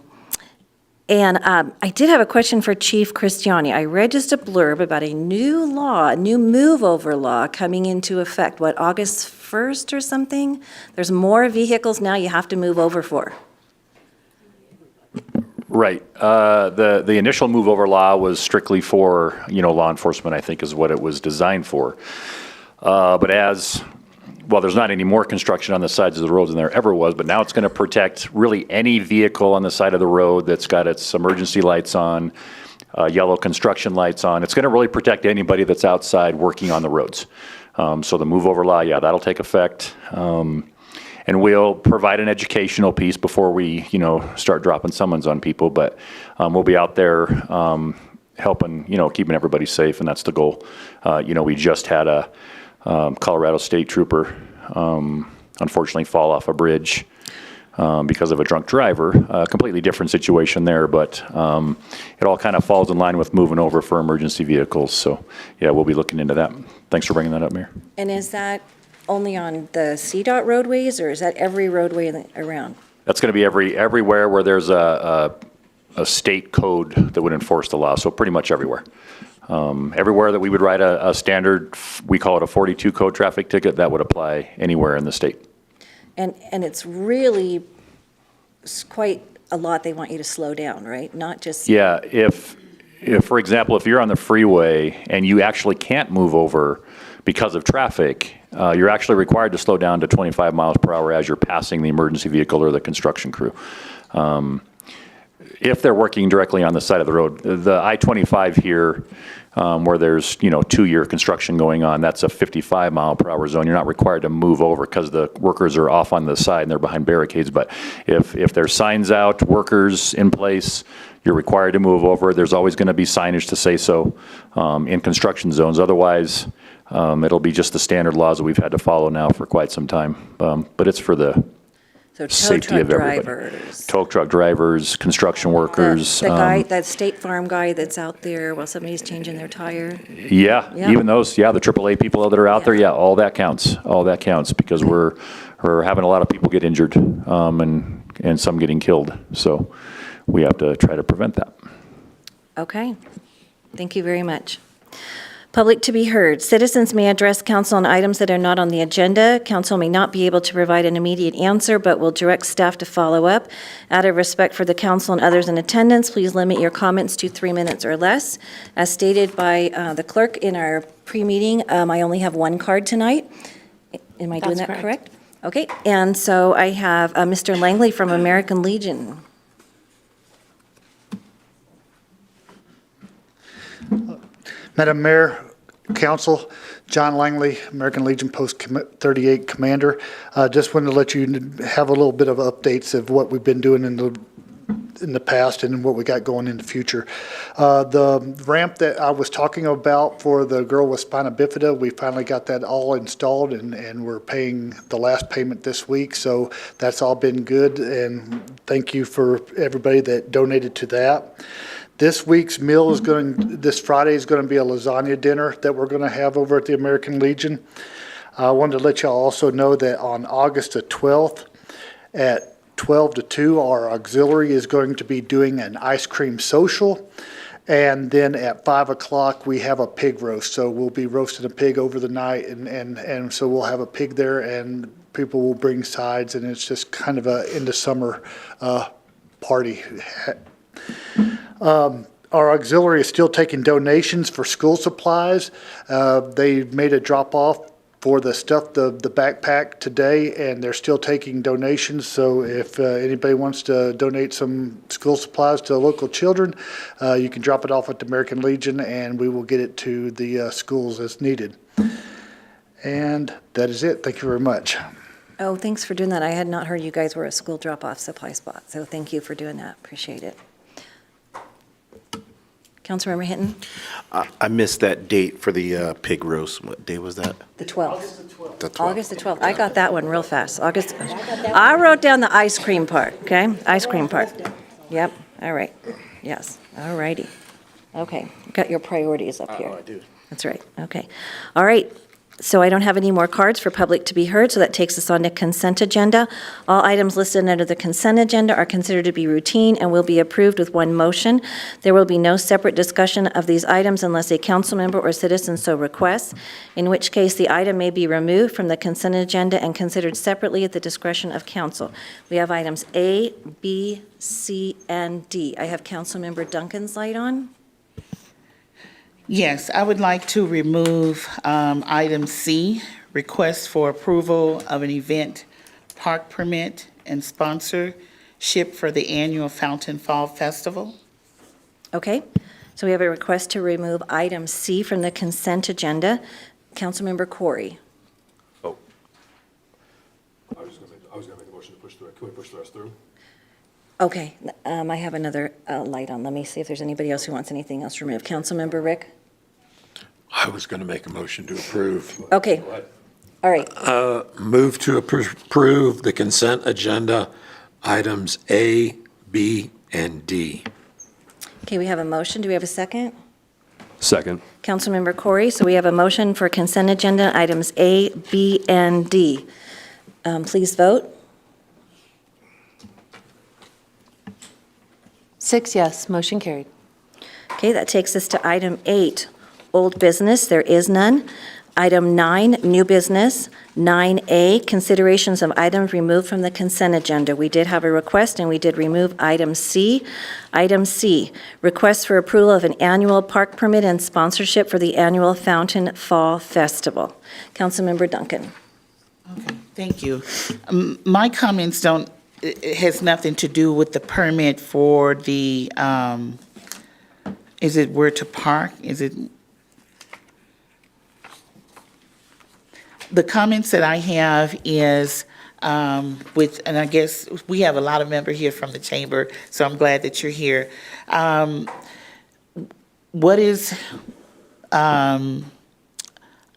did have a question for Chief Christiani. I read just a blurb about a new law, a new move-over law coming into effect, August 1st or something? There's more vehicles now you have to move over for. Right. The initial move over law was strictly for, law enforcement, I think is what it was designed for. But there's not any more construction on the sides of the roads than there ever was, but now it's going to protect really any vehicle on the side of the road that's got its emergency lights on, yellow construction lights on. It's going to really protect anybody that's outside working on the roads. So the move over law, yeah, that'll take effect. And we'll provide an educational piece before we, start dropping summons on people. But we'll be out there helping, keeping everybody safe, and that's the goal. We just had a Colorado State trooper unfortunately fall off a bridge because of a drunk driver. A completely different situation there, but it all kind of falls in line with moving over for emergency vehicles. So, yeah, we'll be looking into that. Thanks for bringing that up, Mayor. And is that only on the CDOT roadways, or is that every roadway around? That's going to be everywhere where there's a state code that would enforce the law, so pretty much everywhere. Everywhere that we would write a standard, we call it a 42 code traffic ticket, that would apply anywhere in the state. And it's really quite a lot they want you to slow down, right? Not just... Yeah, if for example, if you're on the freeway and you actually can't move over because of traffic, you're actually required to slow down to 25 miles per hour as you're passing the emergency vehicle or the construction crew. If they're working directly on the side of the road. The I-25 here, where there's 2-year construction going on, that's a 55 mile per hour zone. You're not required to move over because the workers are off on the side and they're behind barricades. But if there's signs out, workers in place, you're required to move over. There's always going to be signage to say so in construction zones. Otherwise, it'll be just the standard laws that we've had to follow now for quite some time. But it's for the safety of everybody. Drivers. Tow truck drivers, construction workers. The guy, that State Farm guy that's out there while somebody's changing their tire. Yeah, Yeah. even those, the AAA people that are out there, all that counts. All that counts because we're having a lot of people get injured and some getting killed. So we have to try to prevent that. Okay. Thank you very much. Public to be heard. Citizens may address council on items that are not on the agenda. Council may not be able to provide an immediate answer, but will direct staff to follow up. Out of respect for the council and others in attendance, please limit your comments to 3 minutes or less. As stated by the clerk in our pre-meeting, I only have one card tonight. Am I doing That's that correct. correct? Okay, and so I have Mr. Langley from American Legion. Madam Mayor, Council, John Langley, American Legion Post 38 Commander. Just wanted to let you have a little bit of updates of what we've been doing in the in the past and what we got going in the future. The ramp that I was talking about for the girl with spina bifida, we finally got that all installed, and we're paying the last payment this week. So that's all been good, and thank you for everybody that donated to that. This week's meal is this Friday is going to be a lasagna dinner that we're going to have over at the American Legion. I wanted to let y'all also know that on August the 12th at 12 to 2, our auxiliary is going to be doing an ice cream social. And then at 5 o'clock, we have a pig roast. So we'll be roasting a pig over the night, and so we'll have a pig there, and people will bring sides, and it's just kind of a end of summer party. Our auxiliary is still taking donations for school supplies. They made a drop-off for the stuff, the backpack today, and they're still taking donations. So if anybody wants to donate some school supplies to local children, you can drop it off at the American Legion, and we will get it to the schools as needed. And that is it. Thank you very much. Oh, thanks for doing that. I had not heard you guys were a school drop-off supply spot, so thank you for doing that. Appreciate it. Councilmember Hinton? I missed that date for the pig roast. What day was that? The 12th. The 12th. August the 12th. I got that one real fast. August. I wrote down the ice cream part, okay? Ice cream part. Yep, all right. Yes, all righty. Okay, got your priorities up here. Oh, I do. That's right, okay. All right, so I don't have any more cards for public to be heard, so that takes us on to consent agenda. All items listed under the consent agenda are considered to be routine and will be approved with one motion. There will be no separate discussion of these items unless a council member or citizen so requests, in which case the item may be removed from the consent agenda and considered separately at the discretion of council. We have items A, B, C, and D. I have Councilmember Duncan's light on. Yes, I would like to remove item C, request for approval of an event park permit and sponsorship for the annual Fountain Fall Festival. Okay, so we have a request to remove item C from the consent agenda. Councilmember Corey. Oh. I was going to make a motion to push through. Can we push the rest through? Okay, I have another light on. Let me see if there's anybody else who wants anything else removed. Councilmember Rick? I was going to make a motion to approve. Okay, all right. Move to approve the consent agenda items A, B, and D. Okay, we have a motion. Do we have a second? Second. Councilmember Corey, so we have a motion for consent agenda items A, B, and D. Please vote. 6 yes, motion carried. Okay, that takes us to item 8, old business. There is none. Item 9, new business. 9A, considerations of items removed from the consent agenda. We did have a request, and we did remove item C. Item C, request for approval of an annual park permit and sponsorship for the annual Fountain Fall Festival. Councilmember Duncan. Okay, thank you. My comments don't, it has nothing to do with the permit for the, is it where to park? Is it? The comments that I have is with, and I guess we have a lot of members here from the chamber, so I'm glad that you're here. What is, I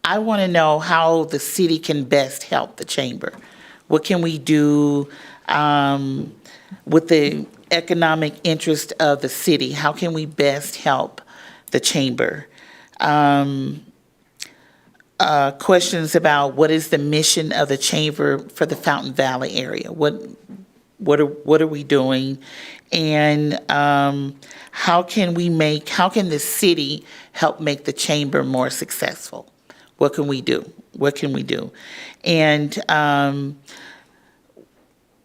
want to know how the city can best help the chamber. What can we do with the economic interest of the city? How can we best help the chamber? Questions about what is the mission of the chamber for the Fountain Valley area? What are we doing? And how can the city help make the chamber more successful? What can we do? What can we do? And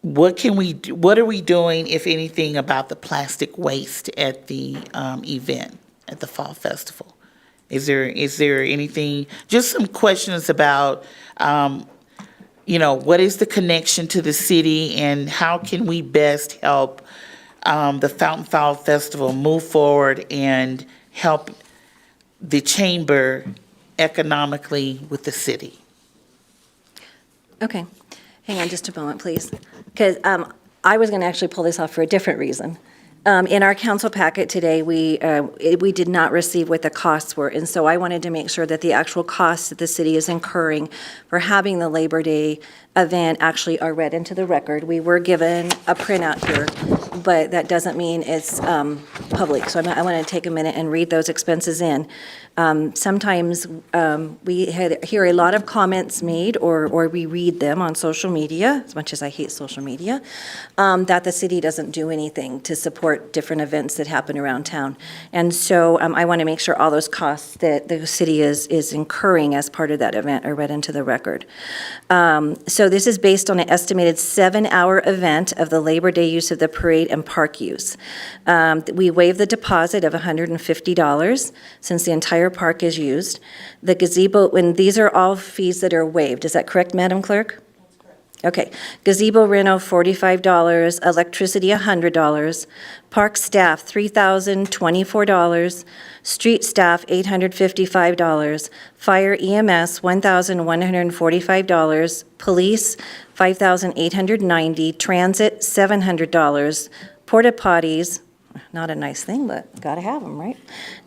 what are we doing, if anything, about the plastic waste at the event, at the Fall Festival? Is there anything, just some questions about, what is the connection to the city and how can we best help the Fountain Fall Festival move forward and help the chamber economically with the city? Okay, hang on just a moment, please. Because I was going to actually pull this off for a different reason. In our council packet today, we did not receive what the costs were, and so I wanted to make sure that the actual costs that the city is incurring for having the Labor Day event actually are read into the record. We were given a printout here, but that doesn't mean it's public, so I want to take a minute and read those expenses in. Sometimes we hear a lot of comments made, or we read them on social media, as much as I hate social media, that the city doesn't do anything to support different events that happen around town. And so I want to make sure all those costs that the city is incurring as part of that event are read into the record. So this is based on an estimated 7-hour event of the Labor Day use of the parade and park use. We waive the deposit of $150 since the entire park is used. The gazebo, and these are all fees that are waived. Is that correct, Madam Clerk? Okay. Gazebo reno, $45, electricity, $100, park staff, $3,024, street staff, $855, fire EMS, $1,145, police, $5,890, transit, $700, porta potties, not a nice thing, but gotta have them, right?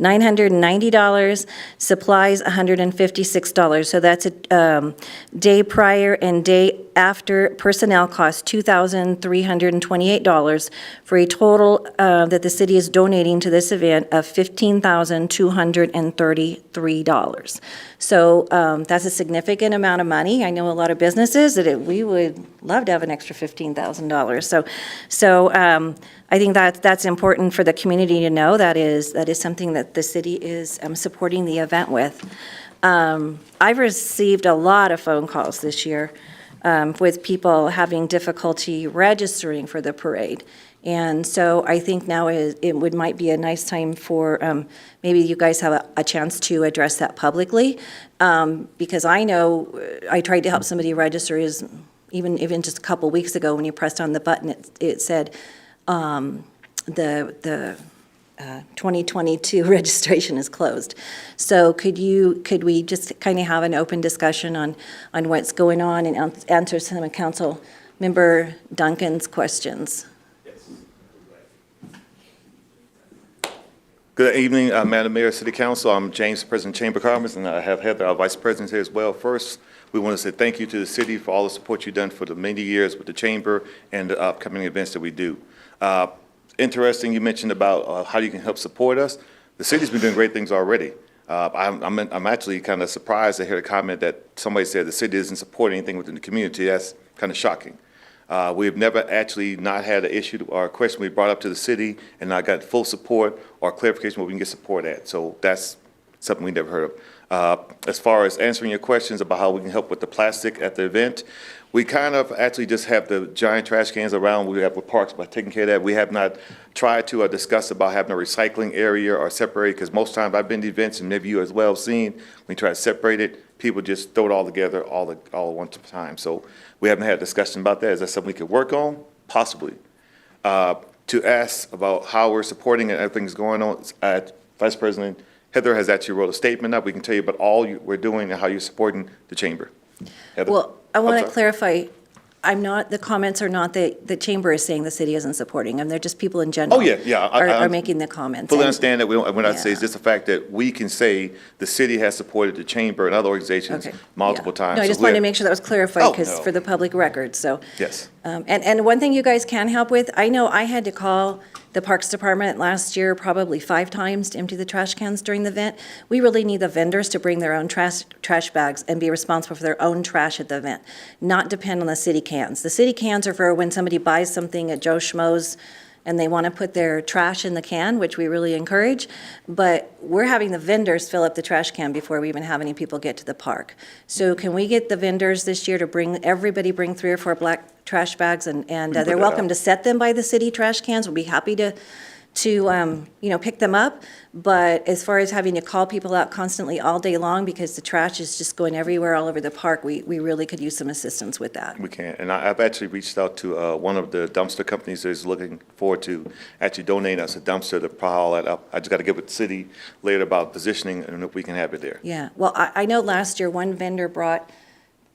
$990, supplies, $156. So that's a day prior and day after personnel costs, $2,328, for a total that the city is donating to this event of $15,233. So that's a significant amount of money. I know a lot of businesses that we would love to have an extra $15,000. So I think that's important for the community to know. That is something that the city is supporting the event with. I've received a lot of phone calls this year with people having difficulty registering for the parade. And so I think now might be a nice time for maybe you guys have a chance to address that publicly. Because I know I tried to help somebody register even just a couple weeks ago when you pressed on the button, it said the 2022 registration is closed. So could we just kind of have an open discussion on what's going on and answer some of Council Member Duncan's questions? Good evening, Madam Mayor, City Council. I'm James, President Chamber of Commerce, and I have Heather, our Vice President, here as well. First, we want to say thank you to the city for all the support you've done for the many years with the Chamber and the upcoming events that we do. Interesting, you mentioned about how you can help support us. The city's been doing great things already. I'm actually kind of surprised to hear a comment that somebody said the city isn't supporting anything within the community. That's kind of shocking. We've never actually not had an issue or a question we brought up to the city and not got full support or clarification where we can get support at. So that's something we never heard of. As far as answering your questions about how we can help with the plastic at the event, we kind of actually just have the giant trash cans around. We have with parks by taking care of that. We have not tried to discuss about having a recycling area or separate, because most times I've been to events, and maybe you as well have seen, when we try to separate it, people just throw it all together all at one time. So we haven't had a discussion about that. Is that something we could work on? Possibly. To ask about how we're supporting and everything's going on, Vice President Heather has actually wrote a statement up. We can tell you about all we're doing and how you're supporting the chamber. Heather? Well, I want to clarify, the comments are not that the chamber is saying the city isn't supporting them. They're just people in general. Oh, yeah. Are making the comments. Fully And- understand that. When I say it's just the fact that we can say the city has supported the chamber and other organizations Okay, multiple yeah. times. No, I So just wanted to we're- make sure that was clarified, Oh, because no. for the public record, so. Yes. And one thing you guys can help with, I know I had to call the Parks Department last year probably 5 times to empty the trash cans during the event. We really need the vendors to bring their own trash bags and be responsible for their own trash at the event, not depend on the city cans. The city cans are for when somebody buys something at Joe Schmo's and they want to put their trash in the can, which we really encourage, but we're having the vendors fill up the trash can before we even have any people get to the park. So can we get the vendors this year to bring 3 or 4 black trash bags, and they're welcome to set them by the city trash cans. We'll be happy to pick them up. But as far as having to call people out constantly all day long because the trash is just going everywhere all over the park, we really could use some assistance with that. We can. And I've actually reached out to one of the dumpster companies that is looking forward to actually donating us a dumpster to pile that up. I just got to get with the city later about positioning and if we can have it there. Yeah, well, I know last year one vendor brought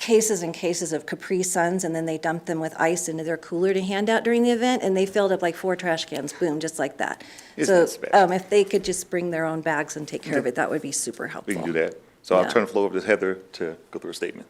cases and cases of Capri Suns, and then they dumped them with ice into their cooler to hand out during the event, and they filled up like 4 trash cans, boom, just like that. Isn't So that special? if they could just bring their own bags and take care of it, that would be super helpful. We can do that. So I'll Yeah. turn the floor over to Heather to go through her statements.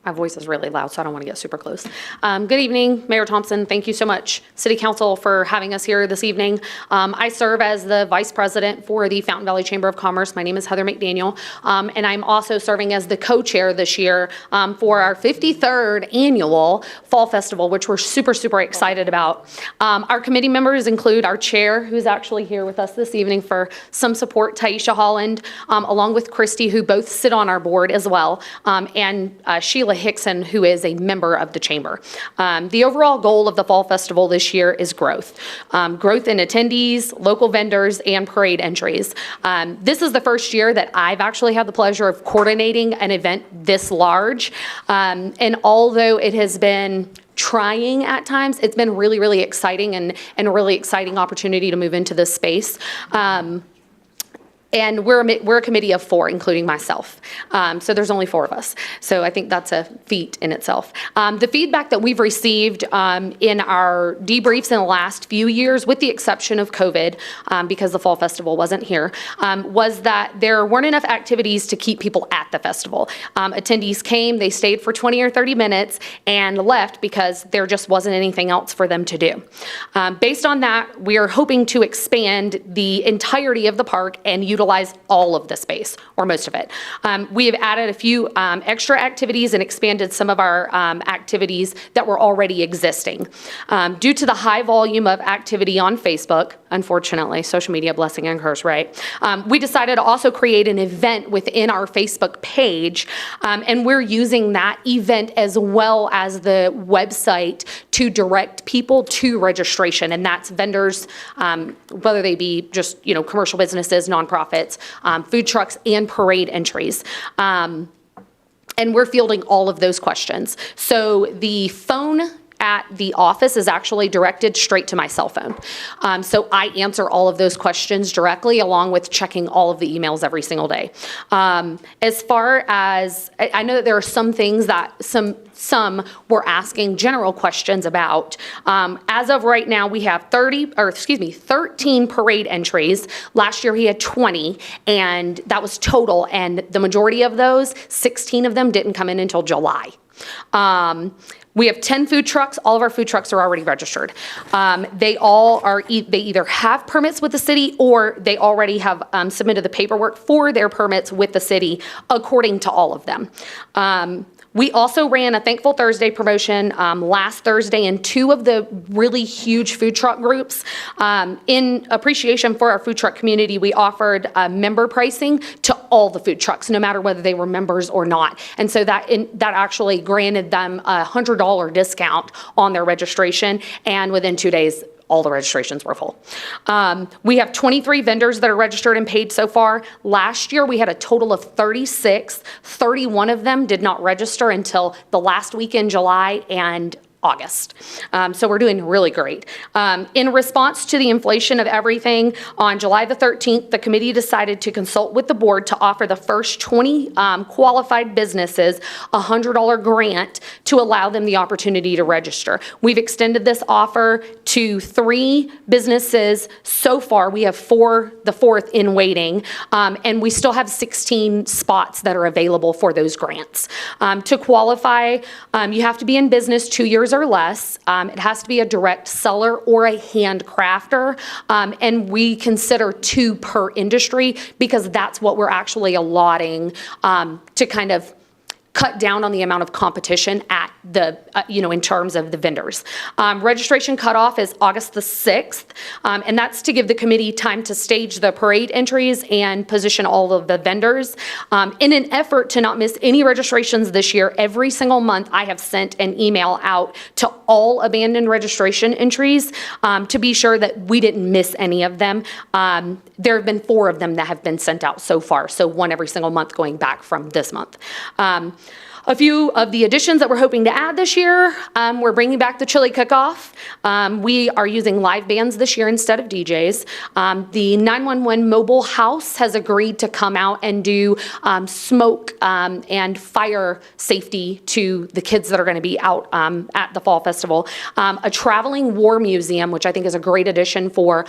My voice is really loud, so I don't want to get super close. Good evening, Mayor Thompson. Thank you so much, City Council, for having us here this evening. I serve as the Vice President for the Fountain Valley Chamber of Commerce. My name is Heather McDaniel, and I'm also serving as the co-chair this year for our 53rd annual Fall Festival, which we're super, super excited about. Our committee members include our chair, who's actually here with us this evening for some support, Taisha Holland, along with Christy, who both sit on our board as well, and Sheila Hickson, who is a member of the chamber. The overall goal of the Fall Festival this year is growth. Growth in attendees, local vendors, and parade entries. This is the first year that I've actually had the pleasure of coordinating an event this large. And although it has been trying at times, it's been really, really exciting and a really exciting opportunity to move into this space. And we're a committee of 4, including myself. So there's only 4 of us. So I think that's a feat in itself. The feedback that we've received in our debriefs in the last few years, with the exception of COVID, because the Fall Festival wasn't here, was that there weren't enough activities to keep people at the festival. Attendees came, they stayed for 20 or 30 minutes and left because there just wasn't anything else for them to do. Based on that, we are hoping to expand the entirety of the park and utilize all of the space, or most of it. We have added a few extra activities and expanded some of our activities that were already existing. Due to the high volume of activity on Facebook, unfortunately, social media, blessing and curse, right? We decided to also create an event within our Facebook page, and we're using that event as well as the website to direct people to registration, and that's vendors, whether they be just, commercial businesses, nonprofits, food trucks, and parade entries. And we're fielding all of those questions. So the phone at the office is actually directed straight to my cell phone. So I answer all of those questions directly, along with checking all of the emails every single day. As far as, I know that there are some things that some were asking general questions about. As of right now, we have 13 parade entries. Last year we had 20, and that was total. And the majority of those, 16 of them didn't come in until July. We have 10 food trucks. All of our food trucks are already registered. They either have permits with the city, or they already have submitted the paperwork for their permits with the city, according to all of them. We also ran a Thankful Thursday promotion last Thursday in 2 of the really huge food truck groups. In appreciation for our food truck community, we offered member pricing to all the food trucks, no matter whether they were members or not. And so that actually granted them a $100 discount on their registration, and within 2 days, all the registrations were full. We have 23 vendors that are registered and paid so far. Last year, we had a total of 36. 31 of them did not register until the last week in July and August. So we're doing really great. In response to the inflation of everything, on July the 13th, the committee decided to consult with the board to offer the first 20 qualified businesses a $100 grant to allow them the opportunity to register. We've extended this offer to 3 businesses so far. We have the 4th in waiting, and we still have 16 spots that are available for those grants. To qualify, you have to be in business 2 years or less. It has to be a direct seller or a handcrafter, and we consider 2 per industry, because that's what we're actually allotting to kind of cut down on the amount of competition at the, in terms of the vendors. Registration cutoff is August the 6th, and that's to give the committee time to stage the parade entries and position all of the vendors. In an effort to not miss any registrations this year, every single month I have sent an email out to all abandoned registration entries to be sure that we didn't miss any of them. There have been 4 of them that have been sent out so far, so 1 every single month going back from this month. A few of the additions that we're hoping to add this year, we're bringing back the chili cook-off. We are using live bands this year instead of DJs. The 911 mobile house has agreed to come out and do smoke and fire safety to the kids that are going to be out at the Fall Festival. A traveling war museum, which I think is a great addition for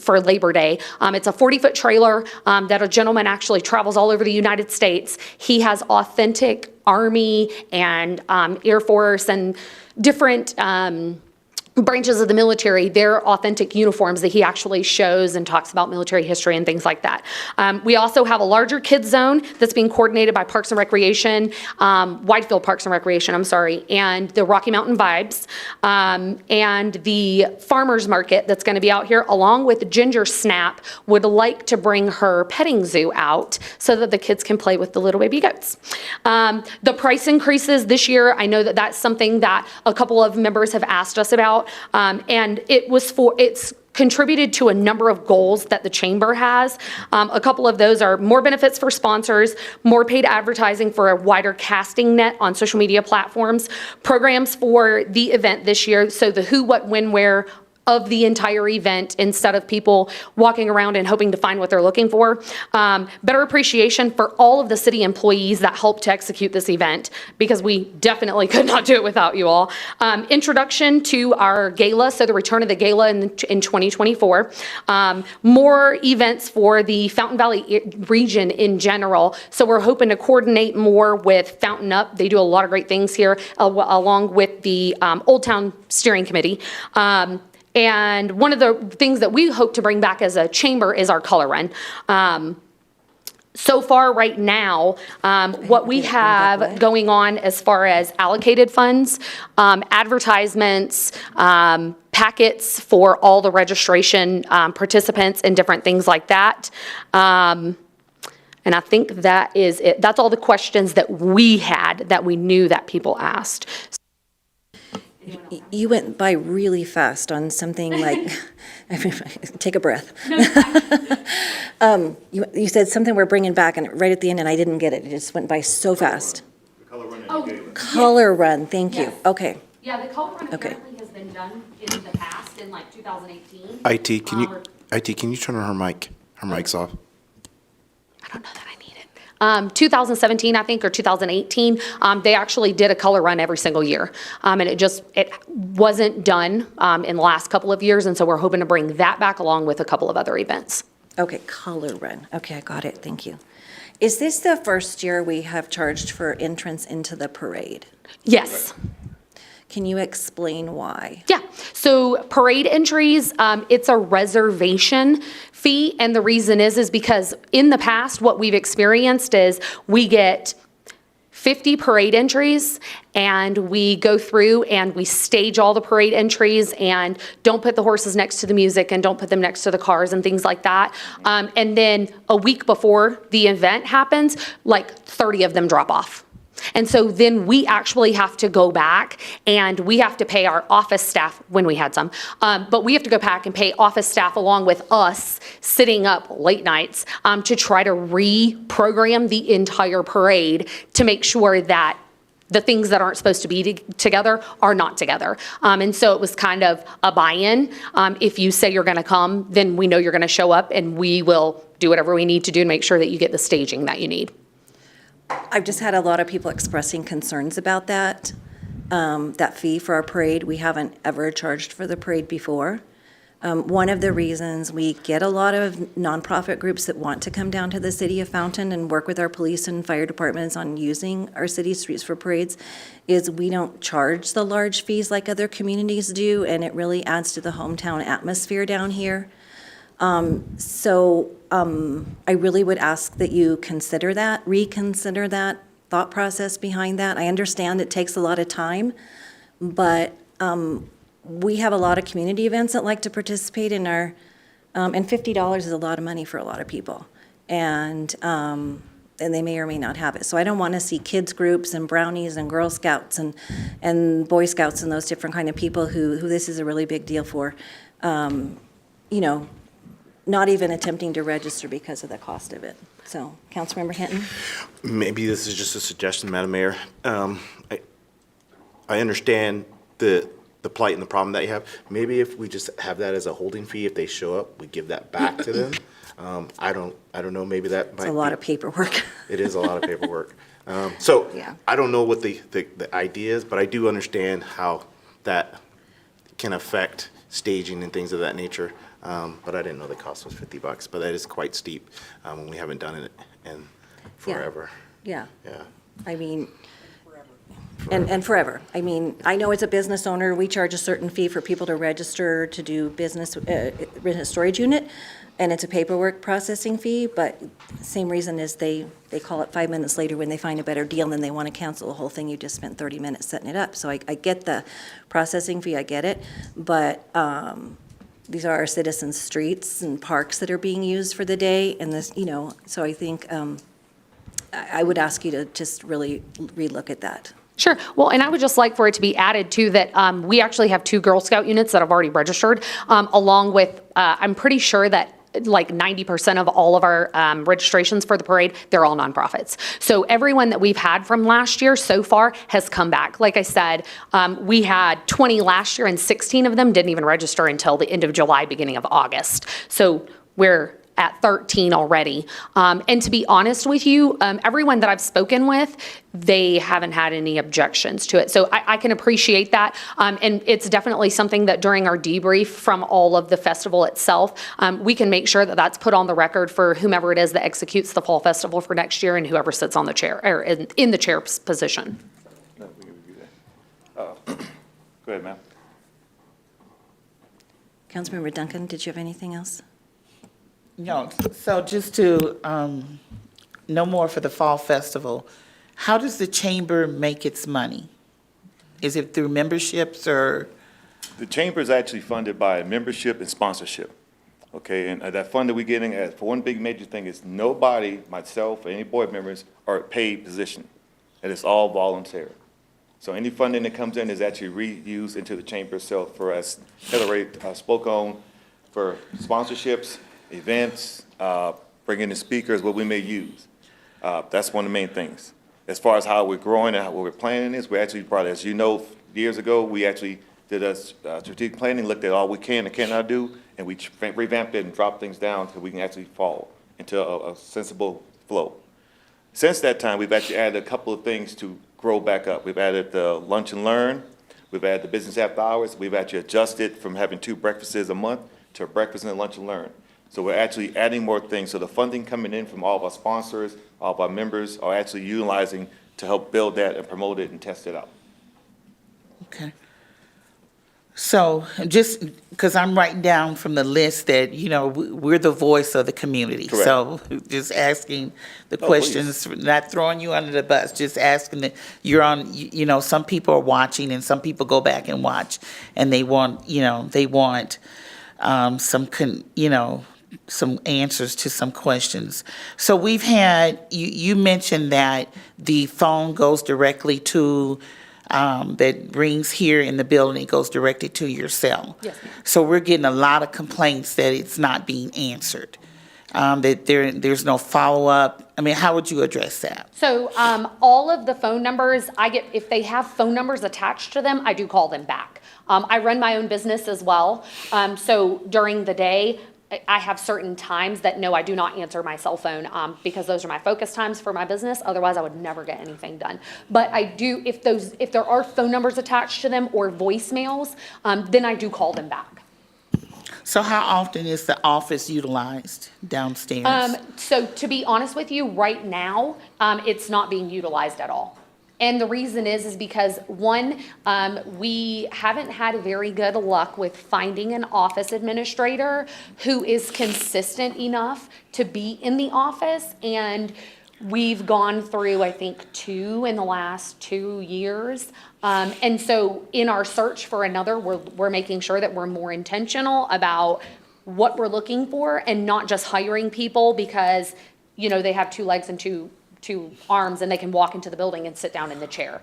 Labor Day. It's a 40-foot trailer that a gentleman actually travels all over the United States. He has authentic Army and Air Force and different branches of the military, their authentic uniforms that he actually shows and talks about military history and things like that. We also have a larger kids zone that's being coordinated by Parks and Recreation, Whitefield Parks and Recreation, I'm sorry, and the Rocky Mountain Vibes, and the farmers market that's going to be out here, along with Ginger Snap, would like to bring her petting zoo out so that the kids can play with the little baby goats. The price increases this year, I know that that's something that a couple of members have asked us about. And it's contributed to a number of goals that the chamber has. A couple of those are more benefits for sponsors, more paid advertising for a wider casting net on social media platforms, programs for the event this year, so the who, what, when, where of the entire event instead of people walking around and hoping to find what they're looking for. Better appreciation for all of the city employees that helped to execute this event, because we definitely could not do it without you all. Introduction to our gala, so the return of the gala in 2024. More events for the Fountain Valley region in general. So we're hoping to coordinate more with Fountain Up. They do a lot of great things here, along with the Old Town Steering Committee. And one of the things that we hope to bring back as a chamber is our color run. So far right now, what we have going on as far as allocated funds, advertisements, packets for all the registration participants and different things like that. And I think that is it. That's all the questions that we had that we knew that people asked. You went by really fast on something like, take a breath. You said something we're bringing back, and right at the end, and I didn't get it. It just went by so fast. Color run, thank you. Okay. Yeah, the color run Okay. apparently has been done in the past, in like 2018. IT, can you turn on her mic? Her mic's off. I don't know that I need it. 2017, I think, or 2018, they actually did a color run every single year. And it wasn't done in the last couple of years, and so we're hoping to bring that back along with a couple of other events. Okay, color run. Okay, I got it. Thank you. Is this the first year we have charged for entrance into the parade? Yes. Can you explain why? Yeah, so parade entries, it's a reservation fee, and the reason is because in the past, what we've experienced is we get 50 parade entries, and we go through and we stage all the parade entries and don't put the horses next to the music and don't put them next to the cars and things like that. And then a week before the event happens, like 30 of them drop off. And so then we actually have to go back and we have to pay our office staff, when we had some, but we have to go back and pay office staff along with us sitting up late nights to try to reprogram the entire parade to make sure that the things that aren't supposed to be together are not together. And so it was kind of a buy-in. If you say you're gonna come, then we know you're gonna show up, and we will do whatever we need to do to make sure that you get the staging that you need. I've just had a lot of people expressing concerns about that fee for our parade. We haven't ever charged for the parade before. One of the reasons we get a lot of nonprofit groups that want to come down to the city of Fountain and work with our police and fire departments on using our city streets for parades is we don't charge the large fees like other communities do, and it really adds to the hometown atmosphere down here. I really would ask that you reconsider that thought process behind that. I understand it takes a lot of time, but we have a lot of community events that like to participate in our, and $50 is a lot of money for a lot of people. And they may or may not have it. So I don't want to see kids groups and brownies and Girl Scouts and Boy Scouts and those different kind of people who this is a really big deal for, not even attempting to register because of the cost of it. So, Councilmember Hinton? Maybe this is just a suggestion, Madam Mayor. I understand the plight and the problem that you have. Maybe if we just have that as a holding fee, if they show up, we give that back to them. I don't know, maybe that might It's a lot of paperwork. It is a lot of paperwork. So Yeah. I don't know what the idea is, but I do understand how that can affect staging and things of that nature. But I didn't know the cost was $50, but that is quite steep when we haven't done it in forever. Yeah. Yeah. I mean, and forever. I mean, I know as a business owner, we charge a certain fee for people to register to do business, rent a storage unit, and it's a paperwork processing fee, but same reason is they call it 5 minutes later when they find a better deal, and then they want to cancel the whole thing. You just spent 30 minutes setting it up. So I get the processing fee, I get it, but these are our citizens' streets and parks that are being used for the day, and this, so I think I would ask you to just really relook at that. Sure. Well, and I would just like for it to be added too that we actually have 2 Girl Scout units that have already registered, along with, I'm pretty sure that like 90% of all of our registrations for the parade, they're all nonprofits. So everyone that we've had from last year so far has come back. Like I said, we had 20 last year and 16 of them didn't even register until the end of July, beginning of August. So we're at 13 already. And to be honest with you, everyone that I've spoken with, they haven't had any objections to it. So I can appreciate that. And it's definitely something that during our debrief from all of the festival itself, we can make sure that that's put on the record for whomever it is that executes the Fall Festival for next year and whoever sits on the chair, or in the chair's position. No, we can review that. Go ahead, ma'am. Councilmember Duncan, did you have anything else? No, so just to, no more for the Fall Festival, how does the chamber make its money? Is it through memberships or? The chamber is actually funded by membership and sponsorship, okay? And that fund that we're getting, for one big major thing, is nobody, myself, or any board members, are a paid position. And it's all voluntary. So any funding that comes in is actually reused into the chamber itself for, as Hillary spoke on, for sponsorships, events, bringing in speakers, what we may use. That's one of the main things. As far as how we're growing and how what we're planning is, we actually brought, as you know, years ago, we actually did a strategic planning, looked at all we can and cannot do, and we revamped it and dropped things down so we can actually fall into a sensible flow. Since that time, we've actually added a couple of things to grow back up. We've added the lunch and learn, we've added the business after hours, we've actually adjusted from having 2 breakfasts a month to a breakfast and a lunch and learn. So we're actually adding more things. So the funding coming in from all of our sponsors, all of our members are actually utilizing to help build that and promote it and test it out. Okay. So just, because I'm writing down from the list that, we're the voice of the community. Correct. So just asking the Oh, questions, not throwing you under the bus, just asking that you're on, some people are watching and some people go back and watch and they want, some answers to some questions. So we've had, you mentioned that the phone goes directly to, that rings here in the building, it goes directly to your cell. Yes, ma'am. So we're getting a lot of complaints that it's not being answered, that there's no follow-up. I mean, how would you address that? So all of the phone numbers, if they have phone numbers attached to them, I do call them back. I run my own business as well. So during the day, I have certain times that, no, I do not answer my cell phone because those are my focus times for my business. Otherwise, I would never get anything done. But I do, if there are phone numbers attached to them or voicemails, then I do call them back. So how often is the office utilized downstairs? So to be honest with you, right now, it's not being utilized at all. And the reason is because one, we haven't had very good luck with finding an office administrator who is consistent enough to be in the office. And we've gone through, I think, 2 in the last 2 years. And so in our search for another, we're making sure that we're more intentional about what we're looking for and not just hiring people because, they have 2 legs and two arms and they can walk into the building and sit down in the chair.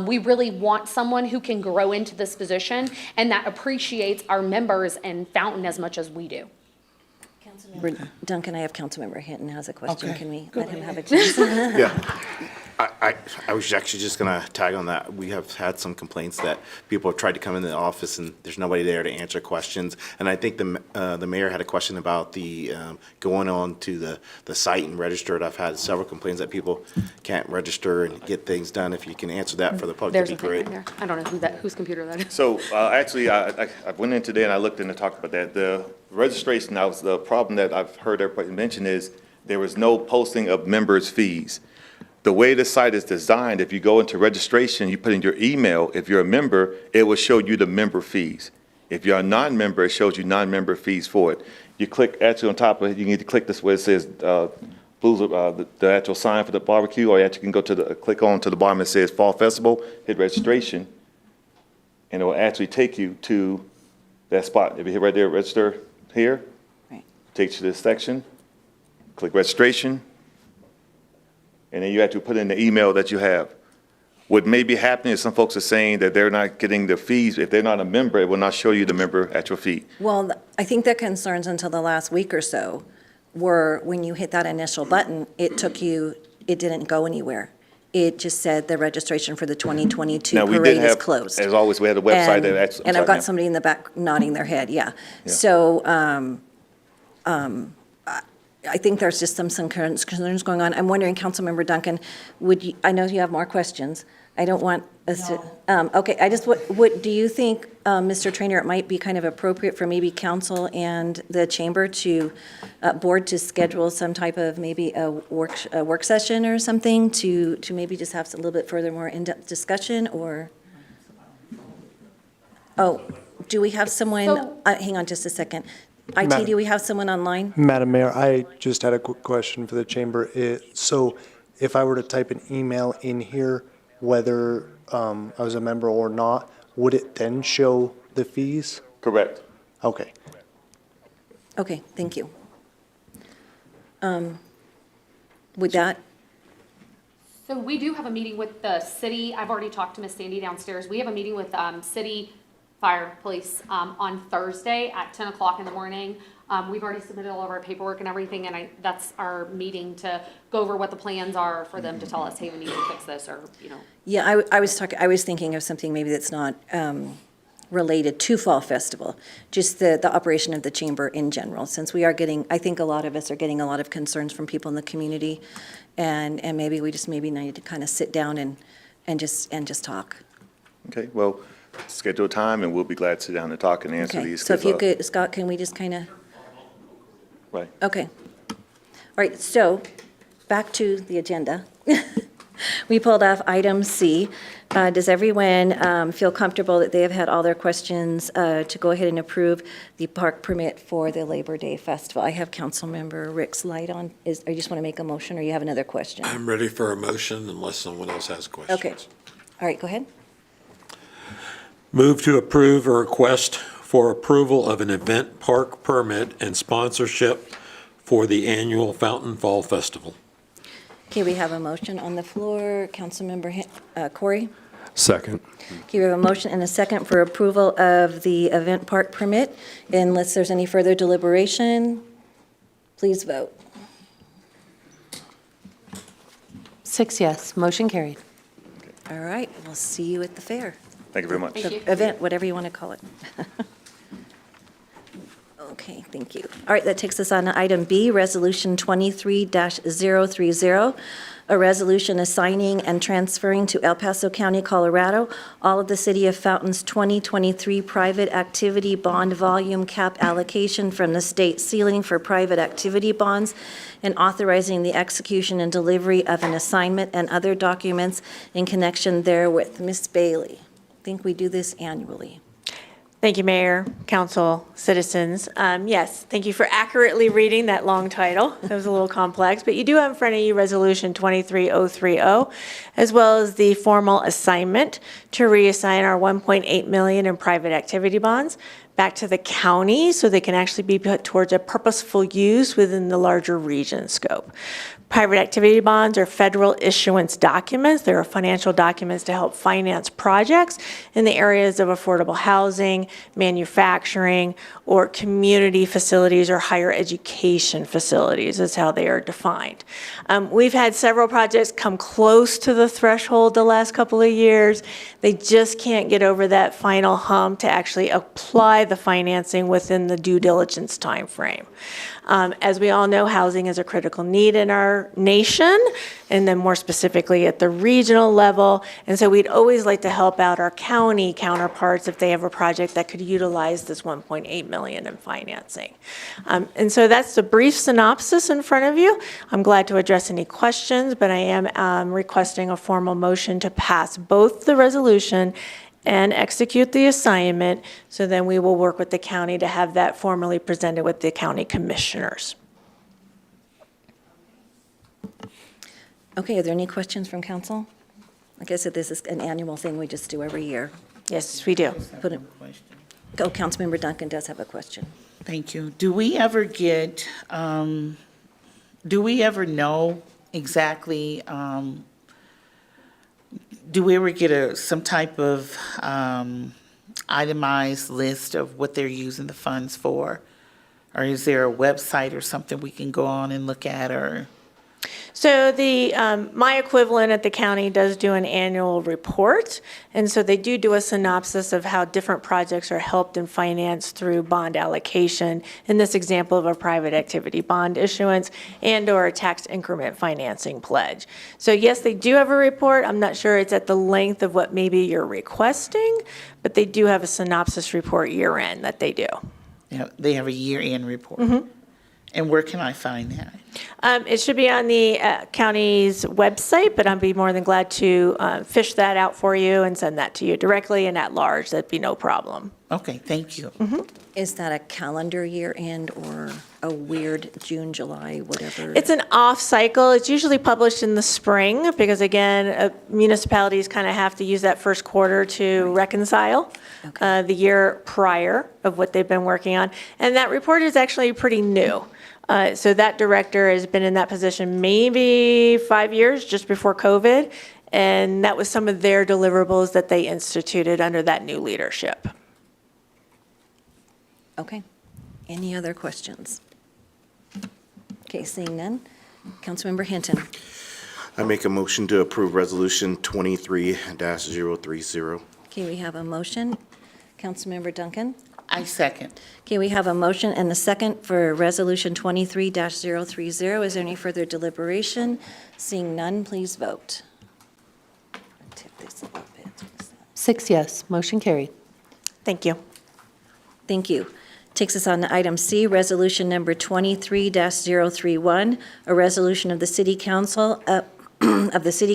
We really want someone who can grow into this position and that appreciates our members and Fountain as much as we do. Duncan, I have Councilmember Hinton has a question. Okay. Can we let him have a chance? Yeah. I was actually just going to tag on that. We have had some complaints that people have tried to come in the office and there's nobody there to answer questions. And I think the mayor had a question about the going on to the site and register it. I've had several complaints that people can't register and get things done. If you can answer that for the public, There's that'd a be thing great. right there. I don't know whose computer that is. So actually, I went in today and I looked in and talked about that. The registration, the problem that I've heard everybody mention is there was no posting of members' fees. The way the site is designed, if you go into registration, you put in your email, if you're a member, it will show you the member fees. If you're a non-member, it shows you non-member fees for it. You click, actually on top of it, you need to click this where it says the actual sign for the barbecue, or you actually can go to click on to the bottom, it says Fall Festival, hit registration, and it will actually take you to that spot. If you hit right there, register here, takes you to this section, click registration, and then you have to put in the email that you have. What may be happening is some folks are saying that they're not getting the fees. If they're not a member, it will not show you the member actual fee. Well, I think the concerns until the last week or so were when you hit that initial button, it didn't go anywhere. It just said the registration for the 2022 Now, we parade did is have, closed. as always, we had a website that actually. And I've got somebody in the back nodding their head, yeah. So, I think there's just some concerns going on. I'm wondering, Councilmember Duncan, I know you have more questions. I don't want us to, okay, do you think, Mr. Trainer, it might be kind of appropriate for maybe council and the chamber board to schedule some type of maybe a work session or something to maybe just have a little bit further, more in-depth discussion, or? Oh, do we have someone, hang on just a second. IT, do we have someone online? Madam Mayor, I just had a quick question for the chamber. So if I were to type an email in here, whether I was a member or not, would it then show the fees? Correct. Okay. Okay, thank you. With that, So we do have a meeting with the city. I've already talked to Miss Sandy downstairs. We have a meeting with city fire, police, on Thursday at 10 o'clock in the morning. We've already submitted all of our paperwork and everything, and that's our meeting to go over what the plans are for them to tell us, hey, we need to fix this, or, yeah, I was thinking of something maybe that's not related to Fall Festival, just the operation of the chamber in general, since we are getting, I think a lot of us are getting a lot of concerns from people in the community, and maybe we just need to kind of sit down and just talk. Okay, well, schedule a time and we'll be glad to sit down and talk and answer Okay, these. so if you could, Scott, can we just kind of? Right. Okay. All right, so back to the agenda. We pulled off item C. Does everyone feel comfortable that they have had all their questions to go ahead and approve the park permit for the Labor Day Festival? I have Councilmember Rick's light on. You just want to make a motion, or you have another question? I'm ready for a motion unless someone else has questions. Okay. All right, go ahead. Move to approve a request for approval of an event park permit and sponsorship for the annual Fountain Fall Festival. Okay, we have a motion on the floor. Councilmember Corey? Second. Okay, we have a motion and a second for approval of the event park permit. Unless there's any further deliberation, please vote. 6 yes, motion carried. All right, we'll see you at the fair. Thank you very much. The event, whatever you want to call it. Okay, thank you. All right, that takes us on to item B, Resolution 23-030, a resolution assigning and transferring to El Paso County, Colorado, all of the City of Fountain's 2023 private activity bond volume cap allocation from the state ceiling for private activity bonds, and authorizing the execution and delivery of an assignment and other documents in connection therewith. Ms. Bailey, I think we do this annually. Thank you, Mayor, Council, citizens. Yes, thank you for accurately reading that long title. It was a little complex, but you do have in front of you Resolution 23030, as well as the formal assignment to reassign our $1.8 million in private activity bonds back to the county so they can actually be put towards a purposeful use within the larger region scope. Private activity bonds are federal issuance documents. They're financial documents to help finance projects in the areas of affordable housing, manufacturing, or community facilities or higher education facilities is how they are defined. We've had several projects come close to the threshold the last couple of years. They just can't get over that final hump to actually apply the financing within the due diligence timeframe. As we all know, housing is a critical need in our nation, and then more specifically at the regional level. And so we'd always like to help out our county counterparts if they have a project that could utilize this $1.8 million in financing. And so that's the brief synopsis in front of you. I'm glad to address any questions, but I am requesting a formal motion to pass both the resolution and execute the assignment, so then we will work with the county to have that formally presented with the county commissioners. Okay, are there any questions from council? Like I said, this is an annual thing we just do every year. Yes, we do. Put it, oh, Councilmember Duncan does have a question. Thank you. Do we ever get, do we ever know exactly, do we ever get some type of itemized list of what they're using the funds for? Or is there a website or something we can go on and look at, or? So the, my equivalent at the county does do an annual report, and so they do a synopsis of how different projects are helped and financed through bond allocation, in this example of a private activity bond issuance and/or a tax increment financing pledge. So yes, they do have a report. I'm not sure it's at the length of what maybe you're requesting, but they do have a synopsis report year-end that they do. Yeah, they have a year-end report. And where can I find that? It should be on the county's website, but I'd be more than glad to fish that out for you and send that to you directly and at large. That'd be no problem. Okay, thank you. Is that a calendar year end or a weird June, July, whatever? It's an off cycle. It's usually published in the spring because, again, municipalities kind of have to use that first quarter to reconcile the year prior of what they've been working on. And that report is actually pretty new. So that director has been in that position maybe 5 years, just before COVID. And that was some of their deliverables that they instituted under that new leadership. Okay. Any other questions? Okay, seeing none. Councilmember Hinton. I make a motion to approve Resolution 23-030. Okay, we have a motion. Councilmember Duncan. I second. Okay, we have a motion and a second for Resolution 23-030. Is there any further deliberation? Seeing none, please vote. Tip this a little bit. 6 yes, motion carried. Thank you. Thank you. Takes us on to item C, Resolution number 23-031, a resolution of the City Council of the City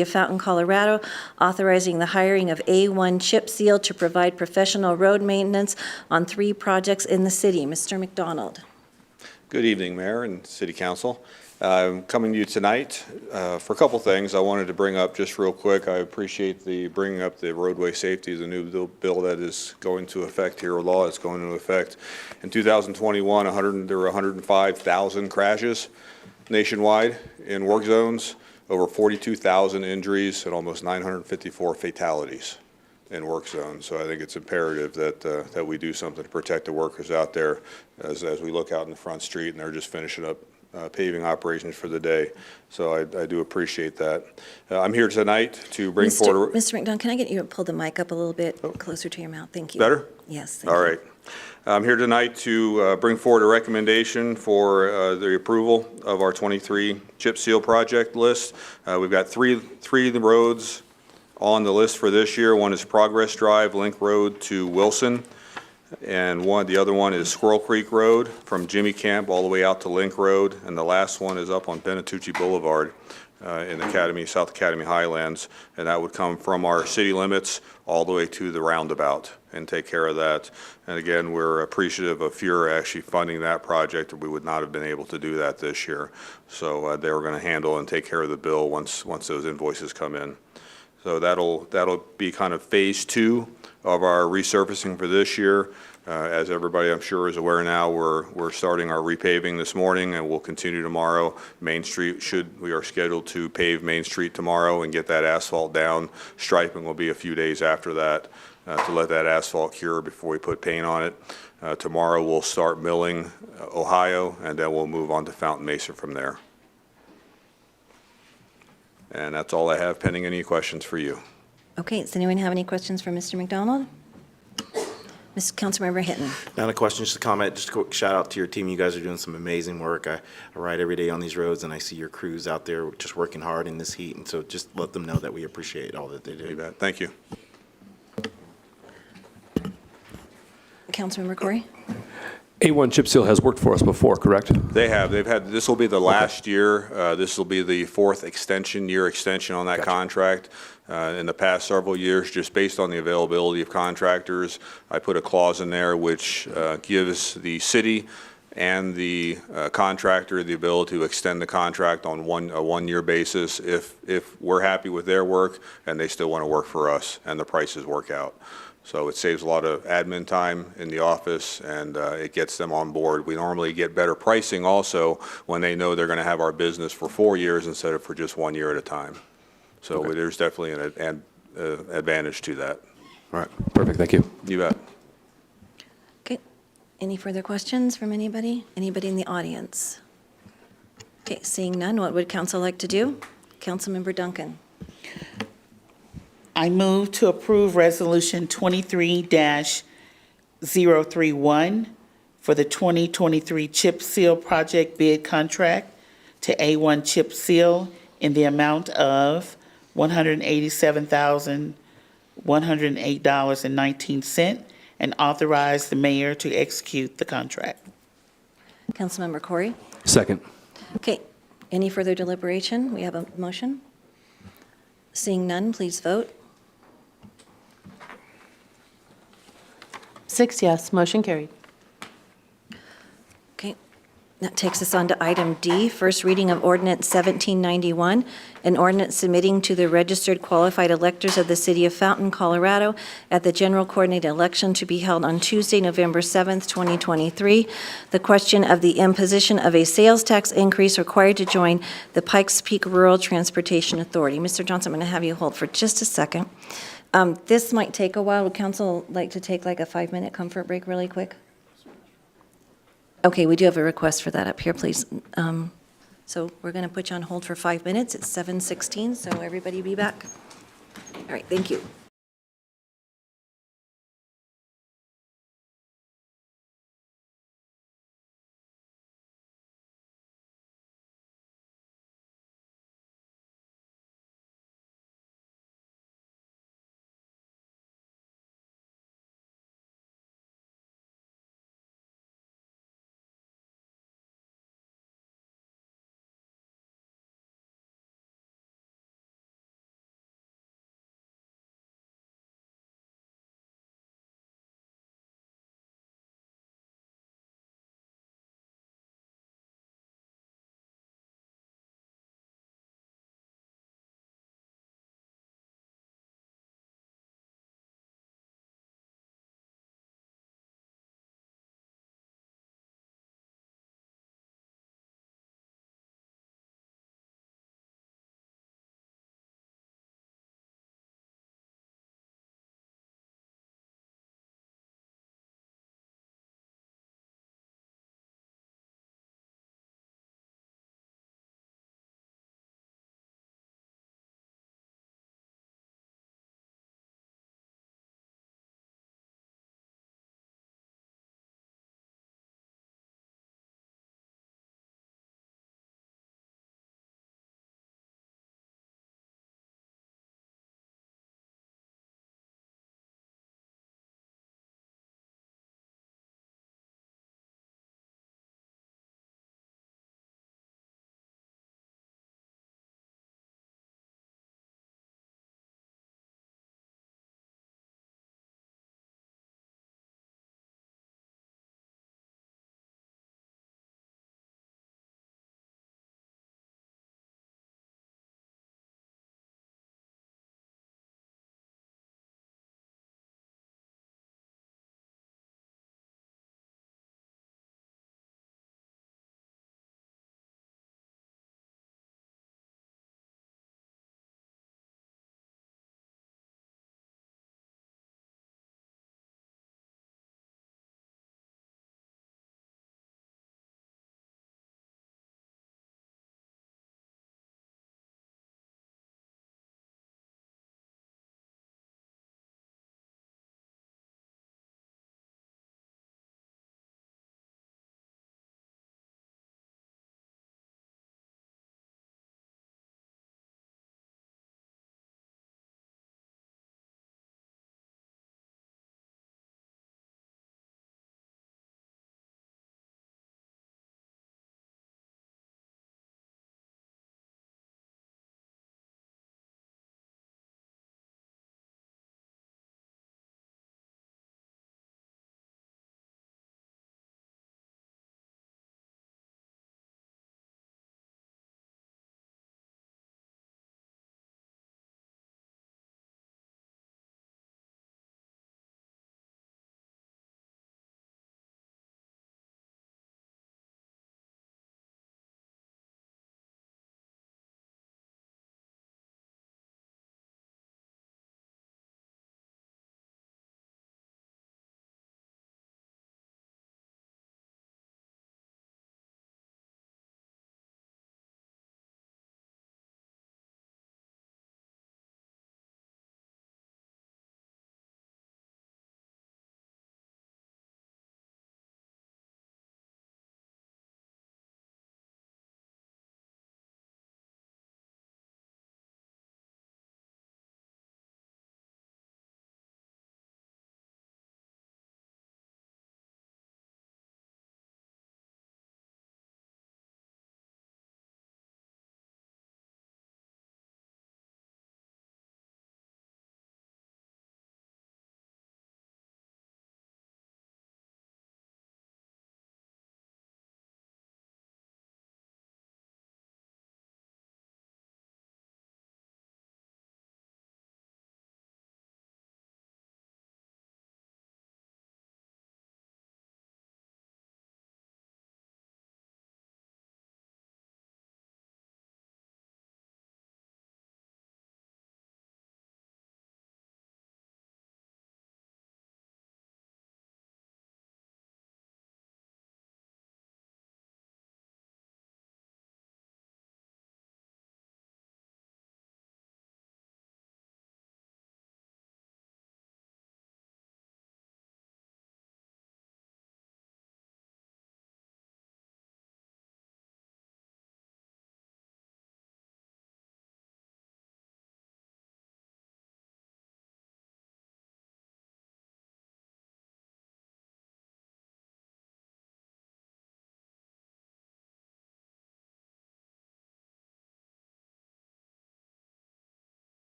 of Fountain, Colorado, authorizing the hiring of A1 Chip Seal to provide professional road maintenance on 3 projects in the city. Mr. McDonald. Good evening, Mayor and City Council. I'm coming to you tonight for a couple things I wanted to bring up just real quick. I appreciate the bringing up the roadway safety, the new bill that is going to affect here, or law is going into effect. In 2021, there were 105,000 crashes nationwide in work zones, over 42,000 injuries, and almost 954 fatalities in work zones. So I think it's imperative that we do something to protect the workers out there as we look out in the front street and they're just finishing up paving operations for the day. So I do appreciate that. I'm here tonight to bring forward. Mr. McDonald, can I get you to pull the mic up a little bit closer to your mouth? Thank you. Better? Yes. Thank All you. right. I'm here tonight to bring forward a recommendation for the approval of our 23 chip seal project list. We've got three roads on the list for this year. One is Progress Drive, Link Road to Wilson, and the other one is Squirrel Creek Road from Jimmy Camp all the way out to Link Road, and the last one is up on Benatucci Boulevard in South Academy Highlands, and that would come from our city limits all the way to the roundabout and take care of that. And again, we're appreciative of FURA actually funding that project, or we would not have been able to do that this year. So they were going to handle and take care of the bill once those invoices come in. So that'll be kind of phase two of our resurfacing for this year. As everybody I'm sure is aware now, we're starting our repaving this morning and we'll continue tomorrow. Main Street we are scheduled to pave Main Street tomorrow and get that asphalt down. Striping will be a few days after that to let that asphalt cure before we put paint on it. Tomorrow we'll start milling Ohio and then we'll move on to Fountain Mesa from there. And that's all I have pending any questions for you. Okay, does anyone have any questions for Mr. McDonald? Councilmember Hinton. Not a question, just a comment. Just a quick shout out to your team. You guys are doing some amazing work. I ride every day on these roads and I see your crews out there just working hard in this heat. And so just let them know that we appreciate all that they do. You bet. Thank you. Councilmember Corey? A1 Chip Seal has worked for us before, correct? They have. This will be the last year. This will be the fourth year extension on that contract. In the past several years, just based on the availability of contractors, I put a clause in there which gives the city and the contractor the ability to extend the contract on a one-year basis if we're happy with their work and they still want to work for us and the prices work out. So it saves a lot of admin time in the office and it gets them on board. We normally get better pricing also when they know they're going to have our business for 4 years instead of for just 1 year at a time. So there's definitely an advantage to that. All right, perfect, thank you. You bet. Okay, any further questions from anybody? Anybody in the audience? Okay, seeing none, what would council like to do? Councilmember Duncan. I move to approve Resolution 23-031 for the 2023 Chip Seal Project bid contract to A1 Chip Seal in the amount of $187,108.19 and authorize the mayor to execute the contract. Councilmember Corey? Second. Okay, any further deliberation? We have a motion? Seeing none, please vote. 6 yes, motion carried. Okay, that takes us on to item D, first reading of ordinance 1791, an ordinance submitting to the registered qualified electors of the city of Fountain, Colorado, at the general coordinated election to be held on Tuesday, November 7th, 2023, the question of the imposition of a sales tax increase required to join the Pikes Peak Rural Transportation Authority. Mr. Johnson, I'm going to have you hold for just a second. This might take a while. Would council like to take like a 5-minute comfort break really quick? Okay, we do have a request for that up here, please. So we're going to put you on hold for 5 minutes. It's 7:16, so everybody be back. All right, thank you.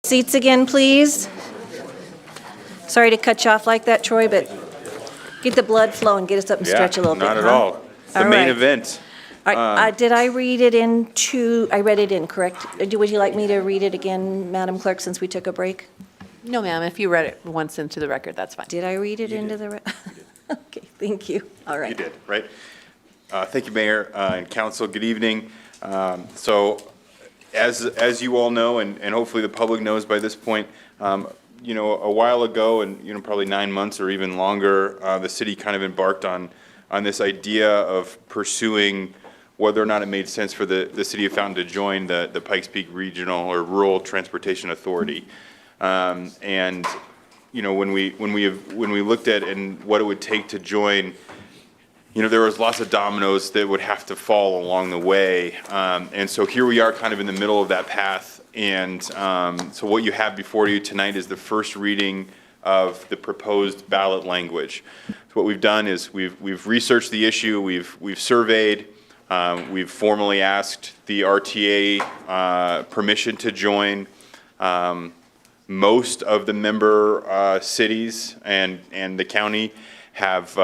Seats again, please. Sorry to cut you off like that, Troy, but get the blood flowing, get us up and stretch a little bit, Not at huh? all. It's the All main right. event. All right, did I read it I read it in, correct? Would you like me to read it again, Madam Clerk, since we took a break? No, ma'am, if you read it once into the record, that's fine. Did I read it into the? Okay, thank you. All right. You did, right? Thank you, Mayor and Council. Good evening. So, as you all know, and hopefully the public knows by this point, you know, a while ago, and you know, probably 9 months or even longer, the city kind of embarked on this idea of pursuing whether or not it made sense for the city of Fountain to join the Pikes Peak Regional or Rural Transportation Authority. And you know, when we looked at and what it would take to join, you know, there was lots of dominoes that would have to fall along the way. And so here we are kind of in the middle of that path. And so what you have before you tonight is the first reading of the proposed ballot language. So what we've done is we've researched the issue, we've surveyed, we've formally asked the RTA permission to join. Most of the member cities and the county have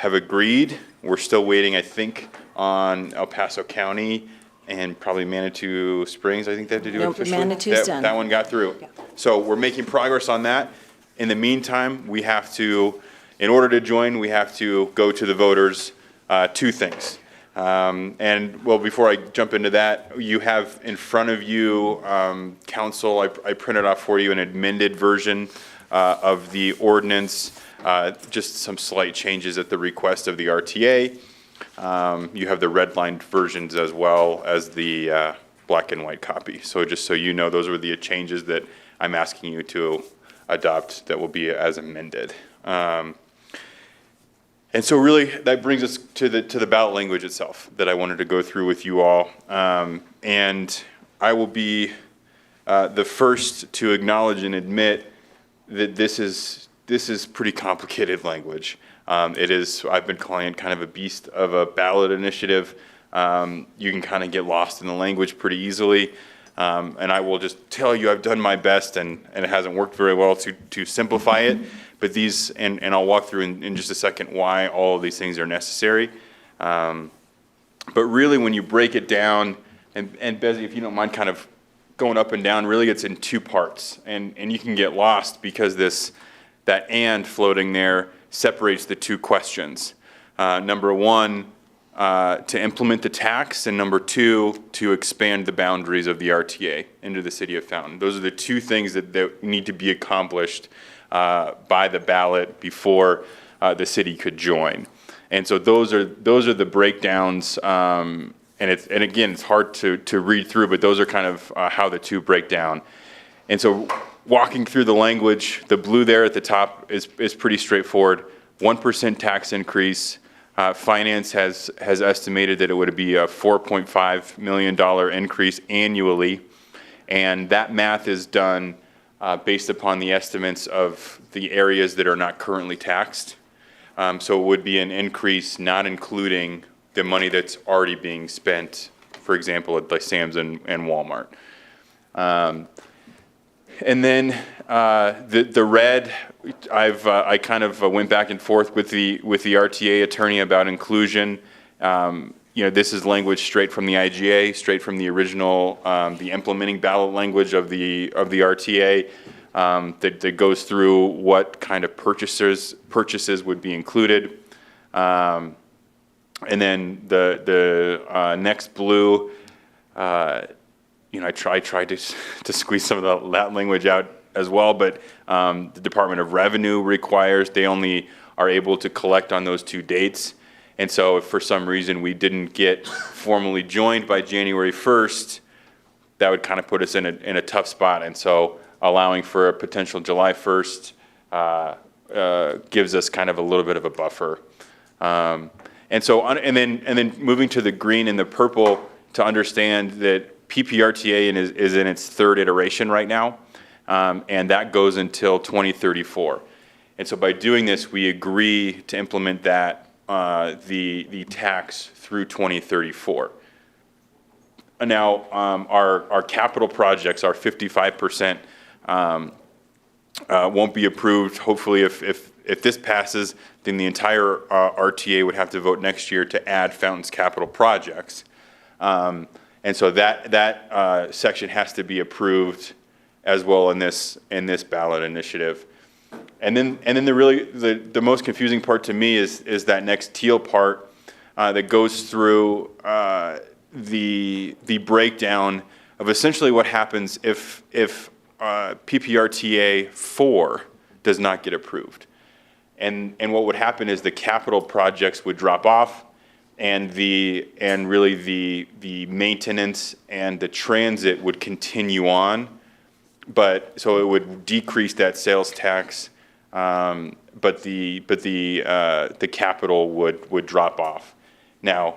agreed. We're still waiting, I think, on El Paso County and probably Manitou Springs. I think they have to do it Nope, officially. Manitou's done. That one got through. So we're making progress on that. In the meantime, we have to, in order to join, we have to go to the voters, two things. And well, before I jump into that, you have in front of you, council, I printed off for you an amended version of the ordinance, just some slight changes at the request of the RTA. You have the redlined versions as well as the black and white copy. So just so you know, those are the changes that I'm asking you to adopt that will be as amended. And so really, that brings us to the ballot language itself that I wanted to go through with you all. And I will be the first to acknowledge and admit that this is pretty complicated language. It is, I've been calling it kind of a beast of a ballot initiative. You can kind of get lost in the language pretty easily. And I will just tell you, I've done my best, and it hasn't worked very well to simplify it. But these, and I'll walk through in just a second why all of these things are necessary. But really, when you break it down, and Bezzy, if you don't mind kind of going up and down, really it's in two parts. And you can get lost because that "and" floating there separates the two questions. Number one, to implement the tax, and number two, to expand the boundaries of the RTA into the city of Fountain. Those are the two things that need to be accomplished by the ballot before the city could join. And so those are the breakdowns, and again, it's hard to read through, but those are kind of how the two break down. And so walking through the language, the blue there at the top is pretty straightforward. 1% tax increase. Finance has estimated that it would be a $4.5 million increase annually, and that math is done based upon the estimates of the areas that are not currently taxed. So it would be an increase not including the money that's already being spent, for example, at like Sam's and Walmart. And then the red, I kind of went back and forth with the RTA attorney about inclusion. You know, this is language straight from the IGA, straight from the original, the implementing ballot language of the RTA, that goes through what kind of purchases would be included. And then the next blue, you know, I tried to squeeze some of that language out as well, but the Department of Revenue requires they only are able to collect on those two dates. And so if for some reason we didn't get formally joined by January 1st, that would kind of put us in a tough spot. And so allowing for a potential July 1st gives us kind of a little bit of a buffer. And then moving to the green and the purple to understand that PPRTA is in its third iteration right now, and that goes until 2034. And so by doing this, we agree to implement that the tax through 2034. Now, our capital projects are 55% won't be approved. Hopefully, if this passes, then the entire RTA would have to vote next year to add Fountains capital projects. And so that section has to be approved as well in this ballot initiative. And then the most confusing part to me is that next teal part that goes through the breakdown of essentially what happens if PPRTA 4 does not get approved. And what would happen is the capital projects would drop off, and really the maintenance and the transit would continue on. But so it would decrease that sales tax, but the capital would drop off. Now,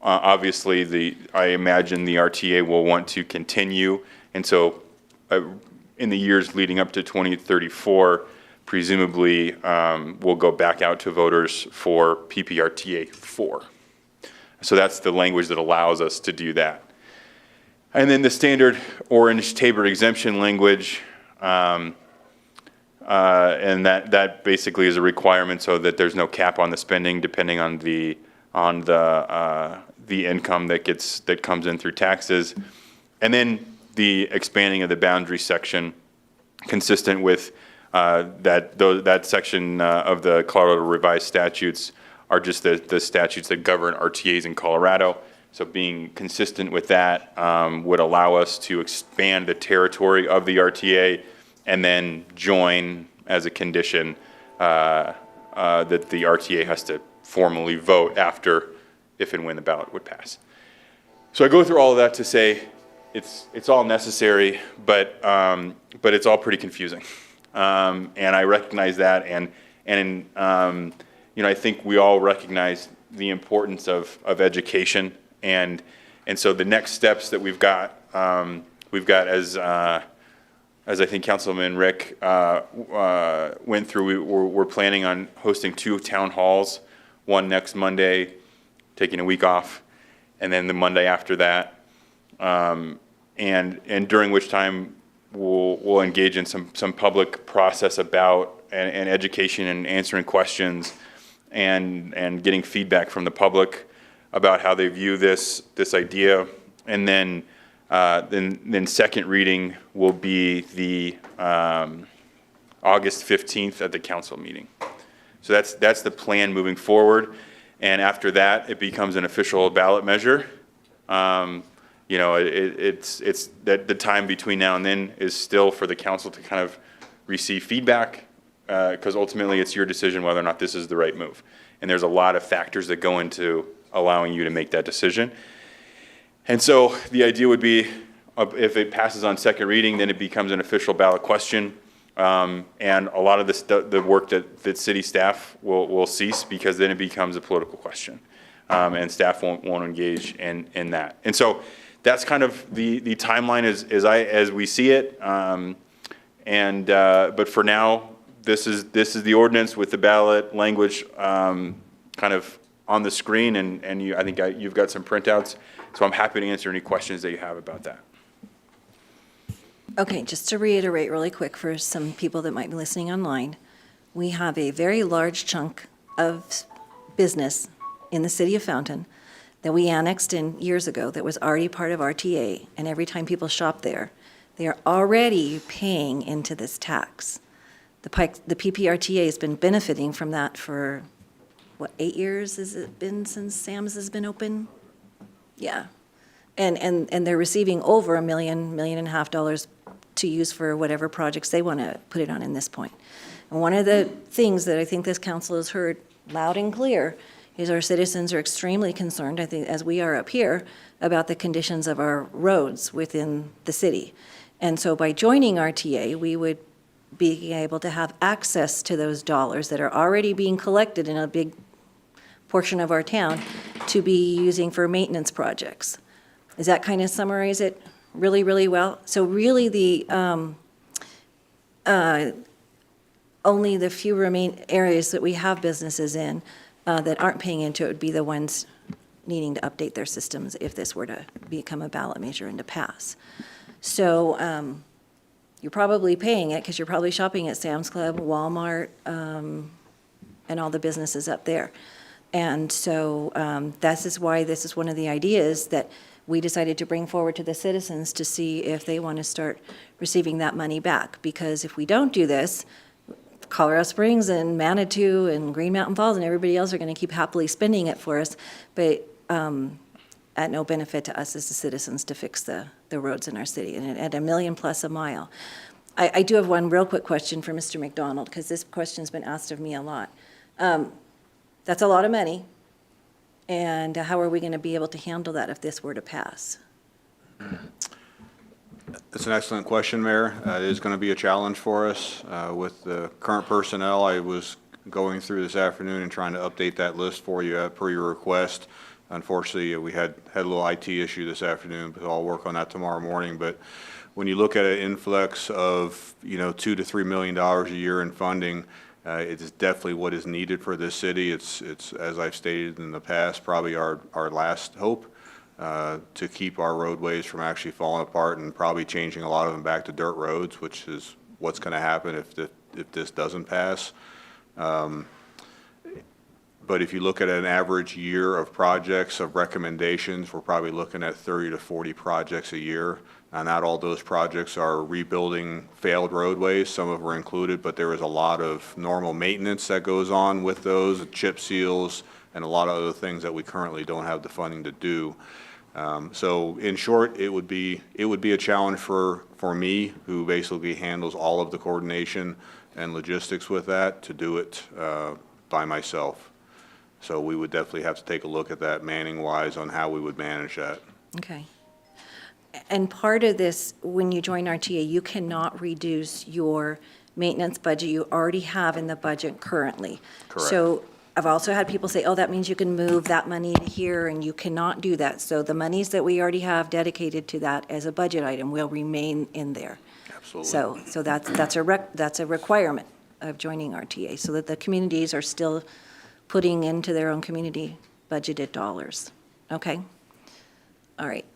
obviously, I imagine the RTA will want to continue, and so in the years leading up to 2034, presumably we'll go back out to voters for PPRTA 4. So that's the language that allows us to do that. And then the standard orange Tabor exemption language, and that basically is a requirement so that there's no cap on the spending depending on the income that comes in through taxes. And then the expanding of the boundary section, consistent with that section of the Colorado Revised Statutes are just the statutes that govern RTAs in Colorado. So being consistent with that would allow us to expand the territory of the RTA and then join as a condition that the RTA has to formally vote after, if and when the ballot would pass. So I go through all of that to say it's all necessary, but it's all pretty confusing. And I recognize that, and I think we all recognize the importance of education, and so the next steps that we've got as I think Councilman Rick went through, we're planning on hosting 2 town halls, one next Monday, taking a week off, and then the Monday after that, and during which time we'll engage in some public process about and education and answering questions and getting feedback from the public about how they view this idea. And then second reading will be the August 15th at the council meeting. So that's the plan moving forward. And after that, it becomes an official ballot measure. It's that the time between now and then is still for the council to kind of receive feedback, because ultimately it's your decision whether or not this is the right move. And there's a lot of factors that go into allowing you to make that decision. And so the idea would be, if it passes on second reading, then it becomes an official ballot question. And a lot of the work that city staff will cease, because then it becomes a political question. And staff won't engage in that. And so that's kind of the timeline as we see it. But for now, this is the ordinance with the ballot language kind of on the screen, and I think you've got some printouts. So I'm happy to answer any questions that you have about that. Okay, just to reiterate really quick for some people that might be listening online, we have a very large chunk of business in the city of Fountain that we annexed in years ago that was already part of RTA, and every time people shop there, they are already paying into this tax. The PPRTA has been benefiting from that for, 8 years has it been since Sam's has been open? Yeah. And they're receiving over $1 million and a half to use for whatever projects they want to put it on in this point. And one of the things that I think this council has heard loud and clear is our citizens are extremely concerned, I think, as we are up here, about the conditions of our roads within the city. And so by joining RTA, we would be able to have access to those dollars that are already being collected in a big portion of our town to be using for maintenance projects. Does that kind of summarize it really, really well? So really only the few areas that we have businesses in that aren't paying into it would be the ones needing to update their systems if this were to become a ballot measure and to pass. So you're probably paying it because you're probably shopping at Sam's Club, Walmart, and all the businesses up there. And so this is why this is one of the ideas that we decided to bring forward to the citizens to see if they want to start receiving that money back. Because if we don't do this, Colorado Springs and Manitou and Green Mountain Falls and everybody else are going to keep happily spending it for us, but at no benefit to us as the citizens to fix the roads in our city, and at $1 million plus a mile. I do have one real quick question for Mr. McDonald, because this question's been asked of me a lot. That's a lot of money, and how are we going to be able to handle that if this were to pass? It's an excellent question, Mayor. It is going to be a challenge for us. With the current personnel, I was going through this afternoon and trying to update that list for you per your request. Unfortunately, we had a little IT issue this afternoon, but I'll work on that tomorrow morning. But when you look at an influx of, $2 to $3 million a year in funding, it is definitely what is needed for this city. It's as I've stated in the past, probably our last hope to keep our roadways from actually falling apart and probably changing a lot of them back to dirt roads, which is what's going to happen if this doesn't pass. But if you look at an average year of projects, of recommendations, we're probably looking at 30 to 40 projects a year. And not all those projects are rebuilding failed roadways. Some of them are included, but there is a lot of normal maintenance that goes on with those, chip seals, and a lot of other things that we currently don't have the funding to do. So in short, it would be a challenge for me, who basically handles all of the coordination and logistics with that, to do it by myself. So we would definitely have to take a look at that manning-wise on how we would manage that. Okay. And part of this, when you join RTA, you cannot reduce your maintenance budget you already have in the budget currently. Correct. So I've also had people say, oh, that means you can move that money to here, and you cannot do that. So the monies that we already have dedicated to that as a budget item will remain in there. Absolutely. So that's a requirement of joining RTA, so that the communities are still putting into their own community budgeted dollars. Okay? All right.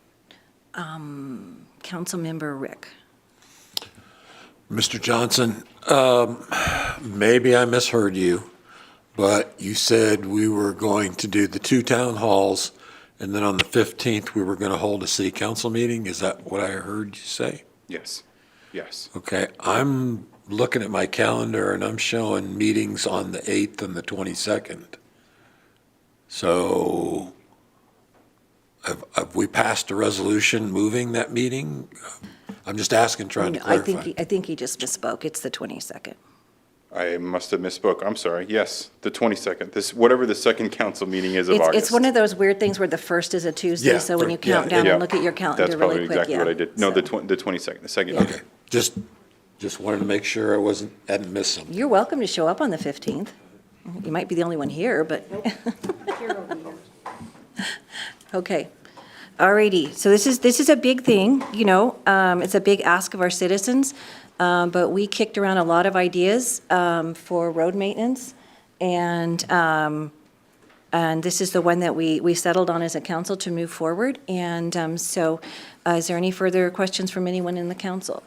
Councilmember Rick. Mr. Johnson, maybe I misheard you, but you said we were going to do the 2 town halls, and then on the 15th, we were going to hold a city council meeting. Is that what I heard you say? Yes, yes. Okay, I'm looking at my calendar, and I'm showing meetings on the 8th and the 22nd. So have we passed a resolution moving that meeting? I'm just asking, trying to clarify. I think he just misspoke. It's the 22nd. I must have misspoke. I'm sorry. Yes, the 22nd. Whatever the second council meeting is of August. It's one of those weird things where the first is a Tuesday, Yeah, so when you yeah, count down yeah. and look at your calendar That's really probably quick, exactly what I did. No, So- the 22nd, the second. Yeah. Okay. Just wanted to make sure I hadn't missed something. You're welcome to show up on the 15th. You might be the only one here, but. Okay. All righty. So this is a big thing, it's a big ask of our citizens. But we kicked around a lot of ideas for road maintenance. And this is the one that we settled on as a council to move forward. And so is there any further questions from anyone in the council?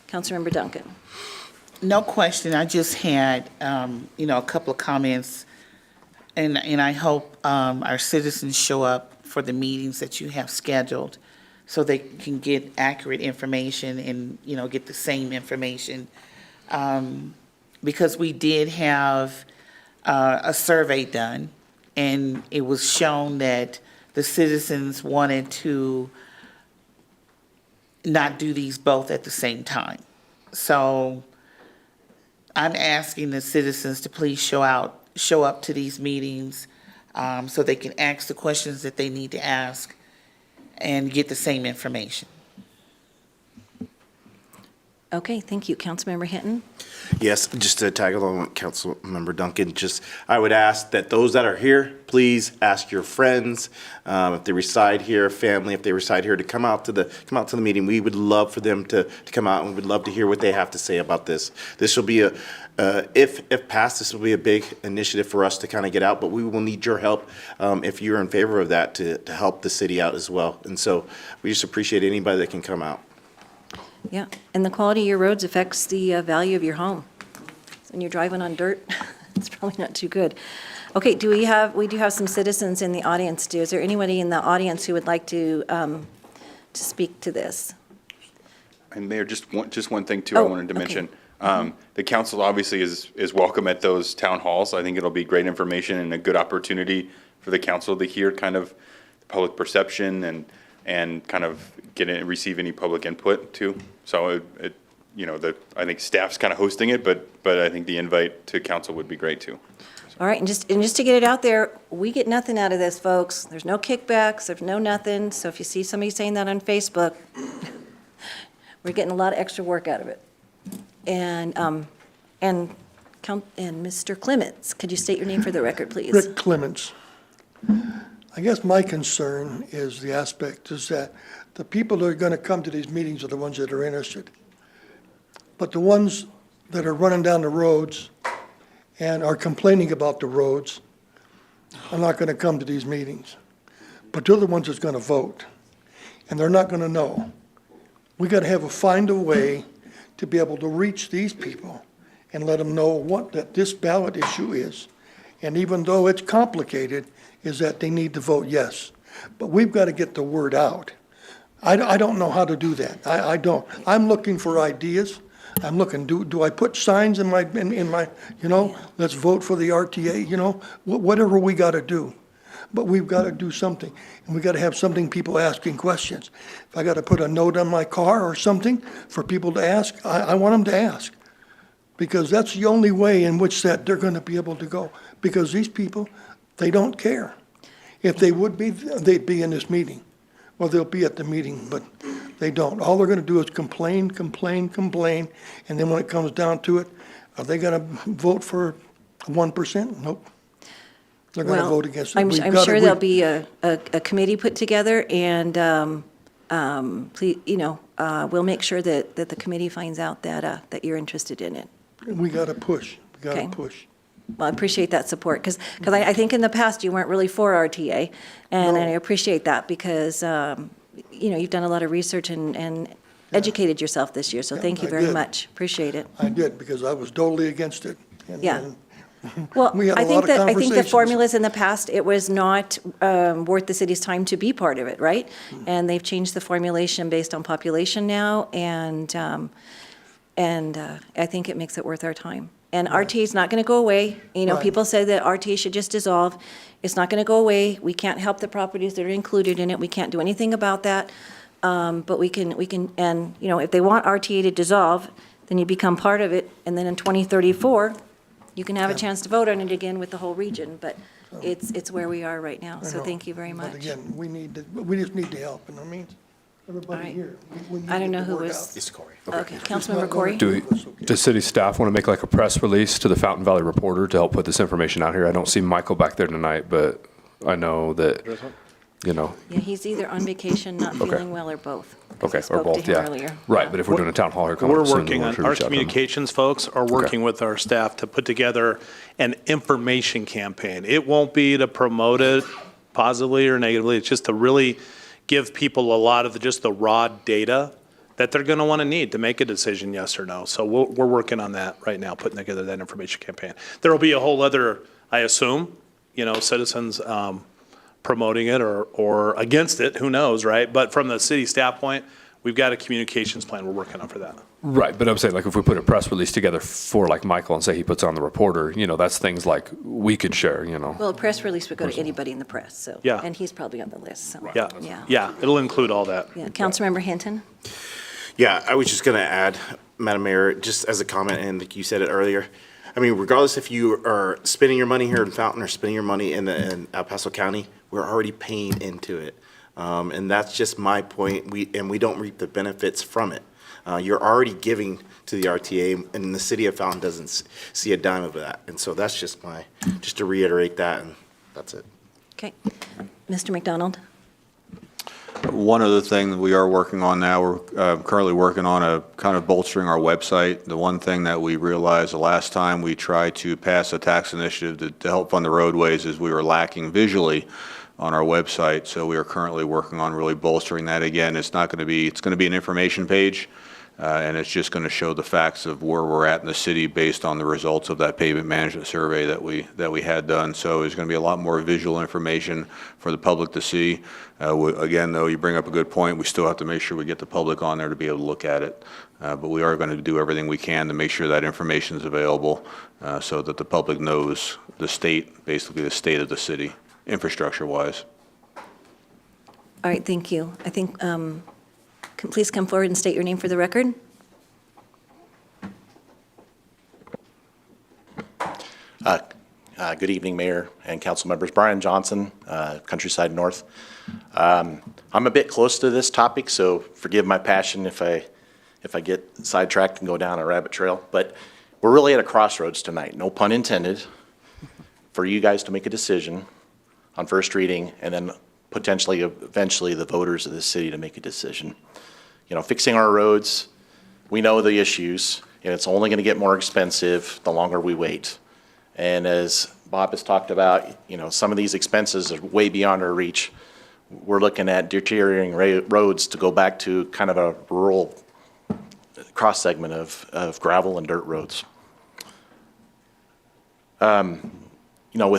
Councilmember Duncan. No question. I just had, a couple of comments. And I hope our citizens show up for the meetings that you have scheduled so they can get accurate information and, get the same information. Because we did have a survey done, and it was shown that the citizens wanted to not do these both at the same time. So I'm asking the citizens to please show up to these meetings so they can ask the questions that they need to ask and get the same information. Okay, thank you. Councilmember Hinton? Yes, just to tag along with Councilmember Duncan, I would ask that those that are here, please ask your friends, if they reside here, family, if they reside here, to come out to the meeting. We would love for them to come out, and we would love to hear what they have to say about this. This will be if passed, this will be a big initiative for us to kind of get out, but we will need your help, if you're in favor of that, to help the city out as well. And so we just appreciate anybody that can come out. Yeah, and the quality of your roads affects the value of your home. When you're driving on dirt, it's probably not too good. Okay, we do have some citizens in the audience, too. Is there anybody in the audience who would like to speak to this? And Mayor, just one thing too I wanted to mention. The council obviously is welcome at those town halls. I think it'll be great information and a good opportunity for the council to hear kind of the public perception and kind of receive any public input too. So I think staff's kind of hosting it, but I think the invite to council would be great too. All right, and just to get it out there, we get nothing out of this, folks. There's no kickbacks, there's no nothing. So if you see somebody saying that on Facebook, we're getting a lot of extra work out of it. And Mr. Clements, could you state your name for the record, please? Rick Clements. I guess my concern is the aspect is that the people that are going to come to these meetings are the ones that are interested. But the ones that are running down the roads and are complaining about the roads are not going to come to these meetings. But they're the ones that's going to vote, and they're not going to know. We got to find a way to be able to reach these people and let them know that this ballot issue is. And even though it's complicated, is that they need to vote yes. But we've got to get the word out. I don't know how to do that. I don't. I'm looking for ideas. I'm looking, do I put signs in my, let's vote for the RTA, whatever we got to do. But we've got to do something. And we got to have something, people asking questions. If I got to put a note on my car or something for people to ask, I want them to ask. Because that's the only way in which that they're going to be able to go. Because these people, they don't care. If they would be, they'd be in this meeting. Well, they'll be at the meeting, but they don't. All they're going to do is complain, complain, complain. And then when it comes down to it, are they going to vote for 1%? Nope. They're going to vote against it. I'm sure there'll be a committee put together, and please, we'll make sure that the committee finds out that you're interested in it. We got to push. We got to push. Well, I appreciate that support, because I think in the past you weren't really for RTA, and I appreciate that because, you've done a lot of research and educated yourself this year, so thank you very much. Appreciate it. I did, because I was totally against it. Yeah. Well, I think the formulas in the past, it was not worth the city's time to be part of it, right? And they've changed the formulation based on population now, and I think it makes it worth our time. And RTA is not going to go away. People say that RTA should just dissolve. It's not going to go away. We can't help the properties that are included in it. We can't do anything about that. But we can, and, if they want RTA to dissolve, then you become part of it. And then in 2034, you can have a chance to vote on it again with the whole region. But it's where we are right now. So thank you very much. But again, we just need the help, and I mean, everybody here. we need I don't to know get the who word was. out. It's Corey. Okay, Councilmember Corey? Does city staff want to make like a press release to the Fountain Valley Reporter to help put this information out here? I don't see Michael back there tonight, but I know that, Yeah, he's either on vacation, not feeling well, or both. 'cause I Okay, or spoke to both, him yeah. earlier. Right, but if we're doing a town hall here coming We're up soon, working then on, we'll our reach out to them. communications folks are working with our staff to put together an information campaign. It won't be to promote it positively or negatively, it's just to really give people a lot of just the raw data that they're going to want to need to make a decision, yes or no. So we're working on that right now, putting together that information campaign. There will be a whole other, I assume, citizens promoting it or against it, who knows, right? But from the city staff point, we've got a communications plan we're working on for that. Right, but I'm saying, like, if we put a press release together for, like, Michael and say he puts on the Reporter, that's things like we could share, Well, a press release would go to anybody in the press, so. Yeah. And he's probably on the list, so. Yeah, it'll include all that. Yeah, Councilmember Hinton? Yeah, I was just going to add, Madam Mayor, just as a comment, and like you said it earlier, I mean, regardless if you are spending your money here in Fountain or spending your money in El Paso County, we're already paying into it. And that's just my point. We don't reap the benefits from it. You're already giving to the RTA, and the city of Fountain doesn't see a dime of that. And so that's just to reiterate that, and that's it. Okay. Mr. McDonald? One other thing that we are working on now, we're currently working on a kind of bolstering our website. The one thing that we realized the last time we tried to pass a tax initiative to help fund the roadways is we were lacking visually on our website. So we are currently working on really bolstering that again. It's going to be an information page, and it's just going to show the facts of where we're at in the city based on the results of that pavement management survey that we had done. So there's going to be a lot more visual information for the public to see. Again, though, you bring up a good point. We still have to make sure we get the public on there to be able to look at it. But we are going to do everything we can to make sure that information is available so that the public knows basically the state of the city, infrastructure-wise. All right, thank you. I think, please come forward and state your name for the record. Good evening, Mayor and council members. Brian Johnson, Countryside North. I'm a bit close to this topic, so forgive my passion if I get sidetracked and go down a rabbit trail. But we're really at a crossroads tonight, no pun intended, for you guys to make a decision on first reading and then potentially, eventually, the voters of this city to make a decision. You know, fixing our roads, we know the issues, and it's only going to get more expensive the longer we wait. And as Bob has talked about, you know, some of these expenses are way beyond our reach. We're looking at deteriorating roads to go back to kind of a rural cross-segment of gravel and dirt roads. You know,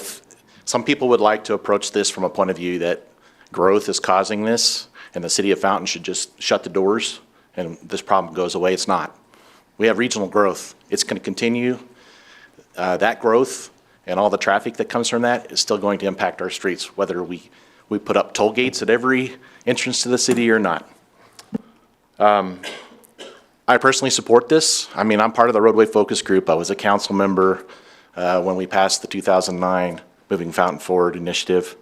some people would like to approach this from a point of view that growth is causing this, and the city of Fountain should just shut the doors and this problem goes away. It's not. We have regional growth. It's going to continue. That growth and all the traffic that comes from that is still going to impact our streets, whether we put up toll gates at every entrance to the city or not. I personally support this. I mean, I'm part of the roadway focus group. I was a council member when we passed the 2009 Moving Fountain Forward initiative.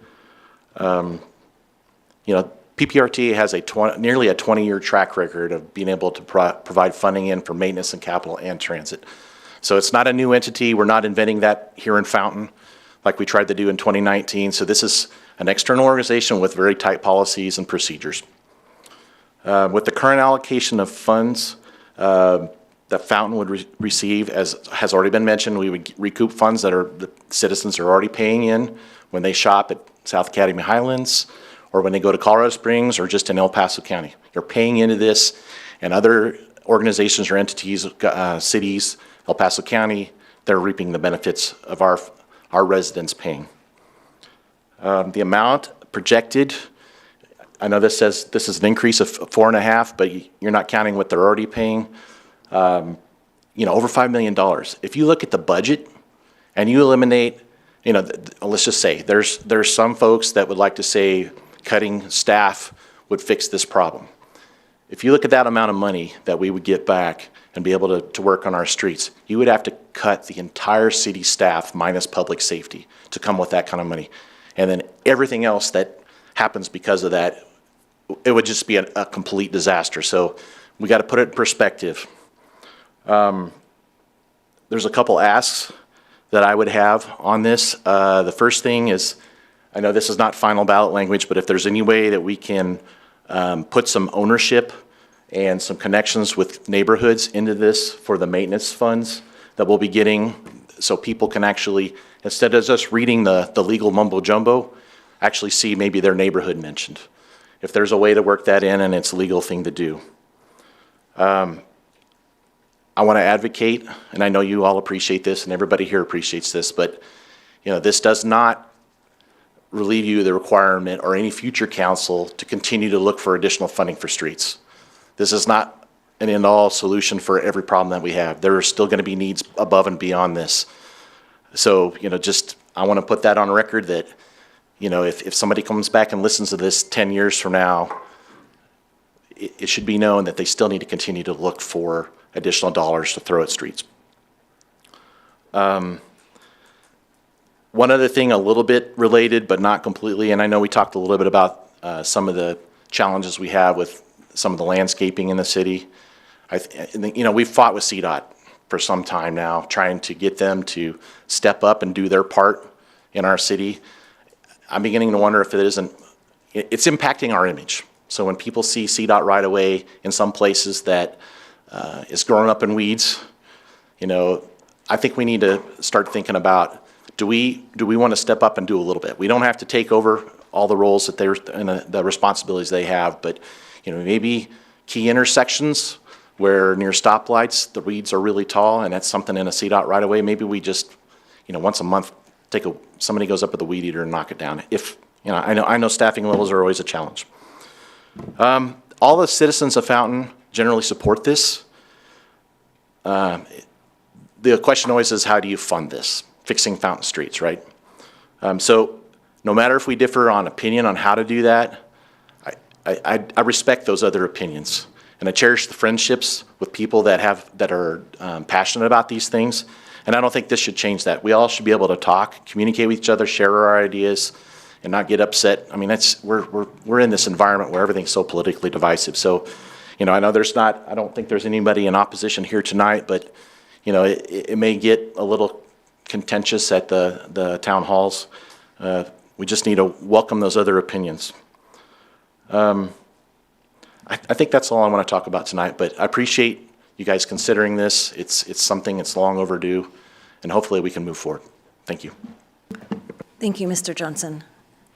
You know, PPRT has nearly a 20-year track record of being able to provide funding in for maintenance and capital and transit. So it's not a new entity. We're not inventing that here in Fountain like we tried to do in 2019. So this is an external organization with very tight policies and procedures. With the current allocation of funds that Fountain would receive, as has already been mentioned, we would recoup funds that the citizens are already paying in when they shop at South Academy Highlands or when they go to Colorado Springs or just in El Paso County. You're paying into this, and other organizations or entities, cities, El Paso County, they're reaping the benefits of our residents paying. The amount projected, I know this says this is an increase of 4.5, but you're not counting what they're already paying. You know, over $5 million. If you look at the budget and you eliminate, you know, let's just say there's some folks that would like to say cutting staff would fix this problem. If you look at that amount of money that we would get back and be able to work on our streets, you would have to cut the entire city staff minus public safety to come with that kind of money. And then everything else that happens because of that, it would just be a complete disaster. So we got to put it in perspective. There's a couple asks that I would have on this. The first thing is, I know this is not final ballot language, but if there's any way that we can put some ownership and some connections with neighborhoods into this for the maintenance funds that we'll be getting, so people can actually, instead of just reading the legal mumbo jumbo, actually see maybe their neighborhood mentioned. If there's a way to work that in and it's a legal thing to do. I want to advocate, and I know you all appreciate this and everybody here appreciates this, but you know, this does not relieve you of the requirement or any future council to continue to look for additional funding for streets. This is not an end-all solution for every problem that we have. There are still going to be needs above and beyond this. So, you know, just, I want to put that on record that, you know, if somebody comes back and listens to this 10 years from now, it should be known that they still need to continue to look for additional dollars to throw at streets. One other thing, a little bit related, but not completely, and I know we talked a little bit about some of the challenges we have with some of the landscaping in the city. We've fought with CDOT for some time now, trying to get them to step up and do their part in our city. I'm beginning to wonder if it's impacting our image. So when people see CDOT right away in some places that is growing up in weeds, I think we need to start thinking about, do we want to step up and do a little bit? We don't have to take over all the roles that and the responsibilities they have, but maybe key intersections where near stoplights, the weeds are really tall, and that's something in a CDOT right away. Maybe we just, once a month, somebody goes up with a weed eater and knock it down. I know staffing levels are always a challenge. All the citizens of Fountain generally support this. The question always is, how do you fund this? Fixing Fountain streets, right? So no matter if we differ on opinion on how to do that, I respect those other opinions. And I cherish the friendships with people that are passionate about these things. And I don't think this should change that. We all should be able to talk, communicate with each other, share our ideas, and not get upset. I mean, we're in this environment where everything's so politically divisive. So, I know I don't think there's anybody in opposition here tonight, but, it may get a little contentious at the town halls. We just need to welcome those other opinions. I think that's all I want to talk about tonight, but I appreciate you guys considering this. It's something that's long overdue, and hopefully we can move forward. Thank you. Thank you, Mr. Johnson.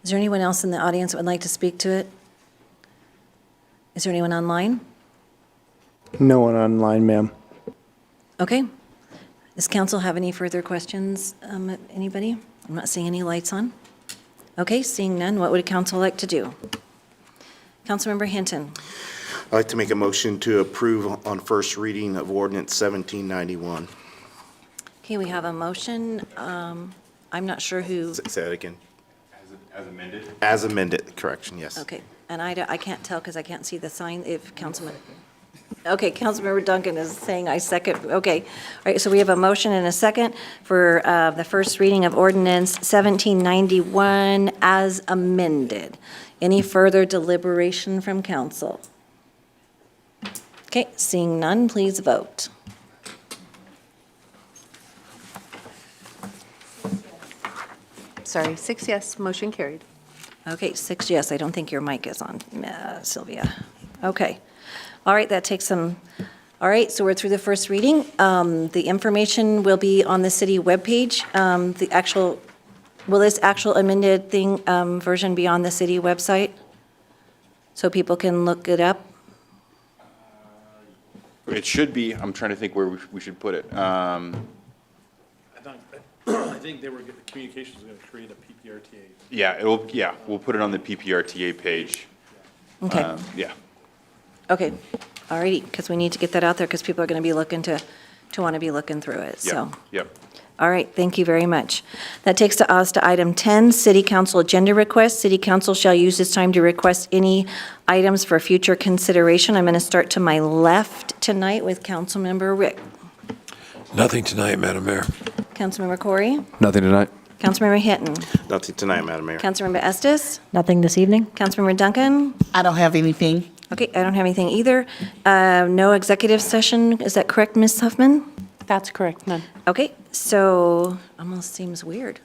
Is there anyone else in the audience that would like to speak to it? Is there anyone online? No one online, ma'am. Okay. Does council have any further questions? Anybody? I'm not seeing any lights on. Okay, seeing none, what would council like to do? Councilmember Hinton. I'd like to make a motion to approve on first reading of ordinance 1791. Okay, we have a motion. I'm not sure who. Say that again. As amended? As amended, correction, yes. Okay, and I can't tell because I can't see the sign if Councilman. Okay, Councilmember Duncan is saying I second. Okay, all right, so we have a motion and a second for the first reading of ordinance 1791 as amended. Any further deliberation from council? Okay, seeing none, please vote. Sorry, 6 yes, motion carried. Okay, 6 yes. I don't think your mic is on, Sylvia. Okay. All right, that takes some, all right, so we're through the first reading. The information will be on the city webpage. Will this actual amended version be on the city website? So people can look it up? It should be. I'm trying to think where we should put it. I think the communications are going to create a PPRTA. Yeah, we'll put it on the PPRTA page. Okay. Yeah. Okay, all righty, because we need to get that out there because people are going to be looking to want to be looking through it, so. Yep. All right, thank you very much. That takes us to item 10, City Council Agenda Request. City Council shall use this time to request any items for future consideration. I'm going to start to my left tonight with Councilmember Rick. Nothing tonight, Madam Mayor. Councilmember Corey. Nothing tonight. Councilmember Hinton. Nothing tonight, Madam Mayor. Councilmember Estes. Nothing this evening? Councilmember Duncan. I don't have anything. Okay, I don't have anything either. No executive session, is that correct, Ms. Huffman? That's correct, none. Okay, so, almost seems weird.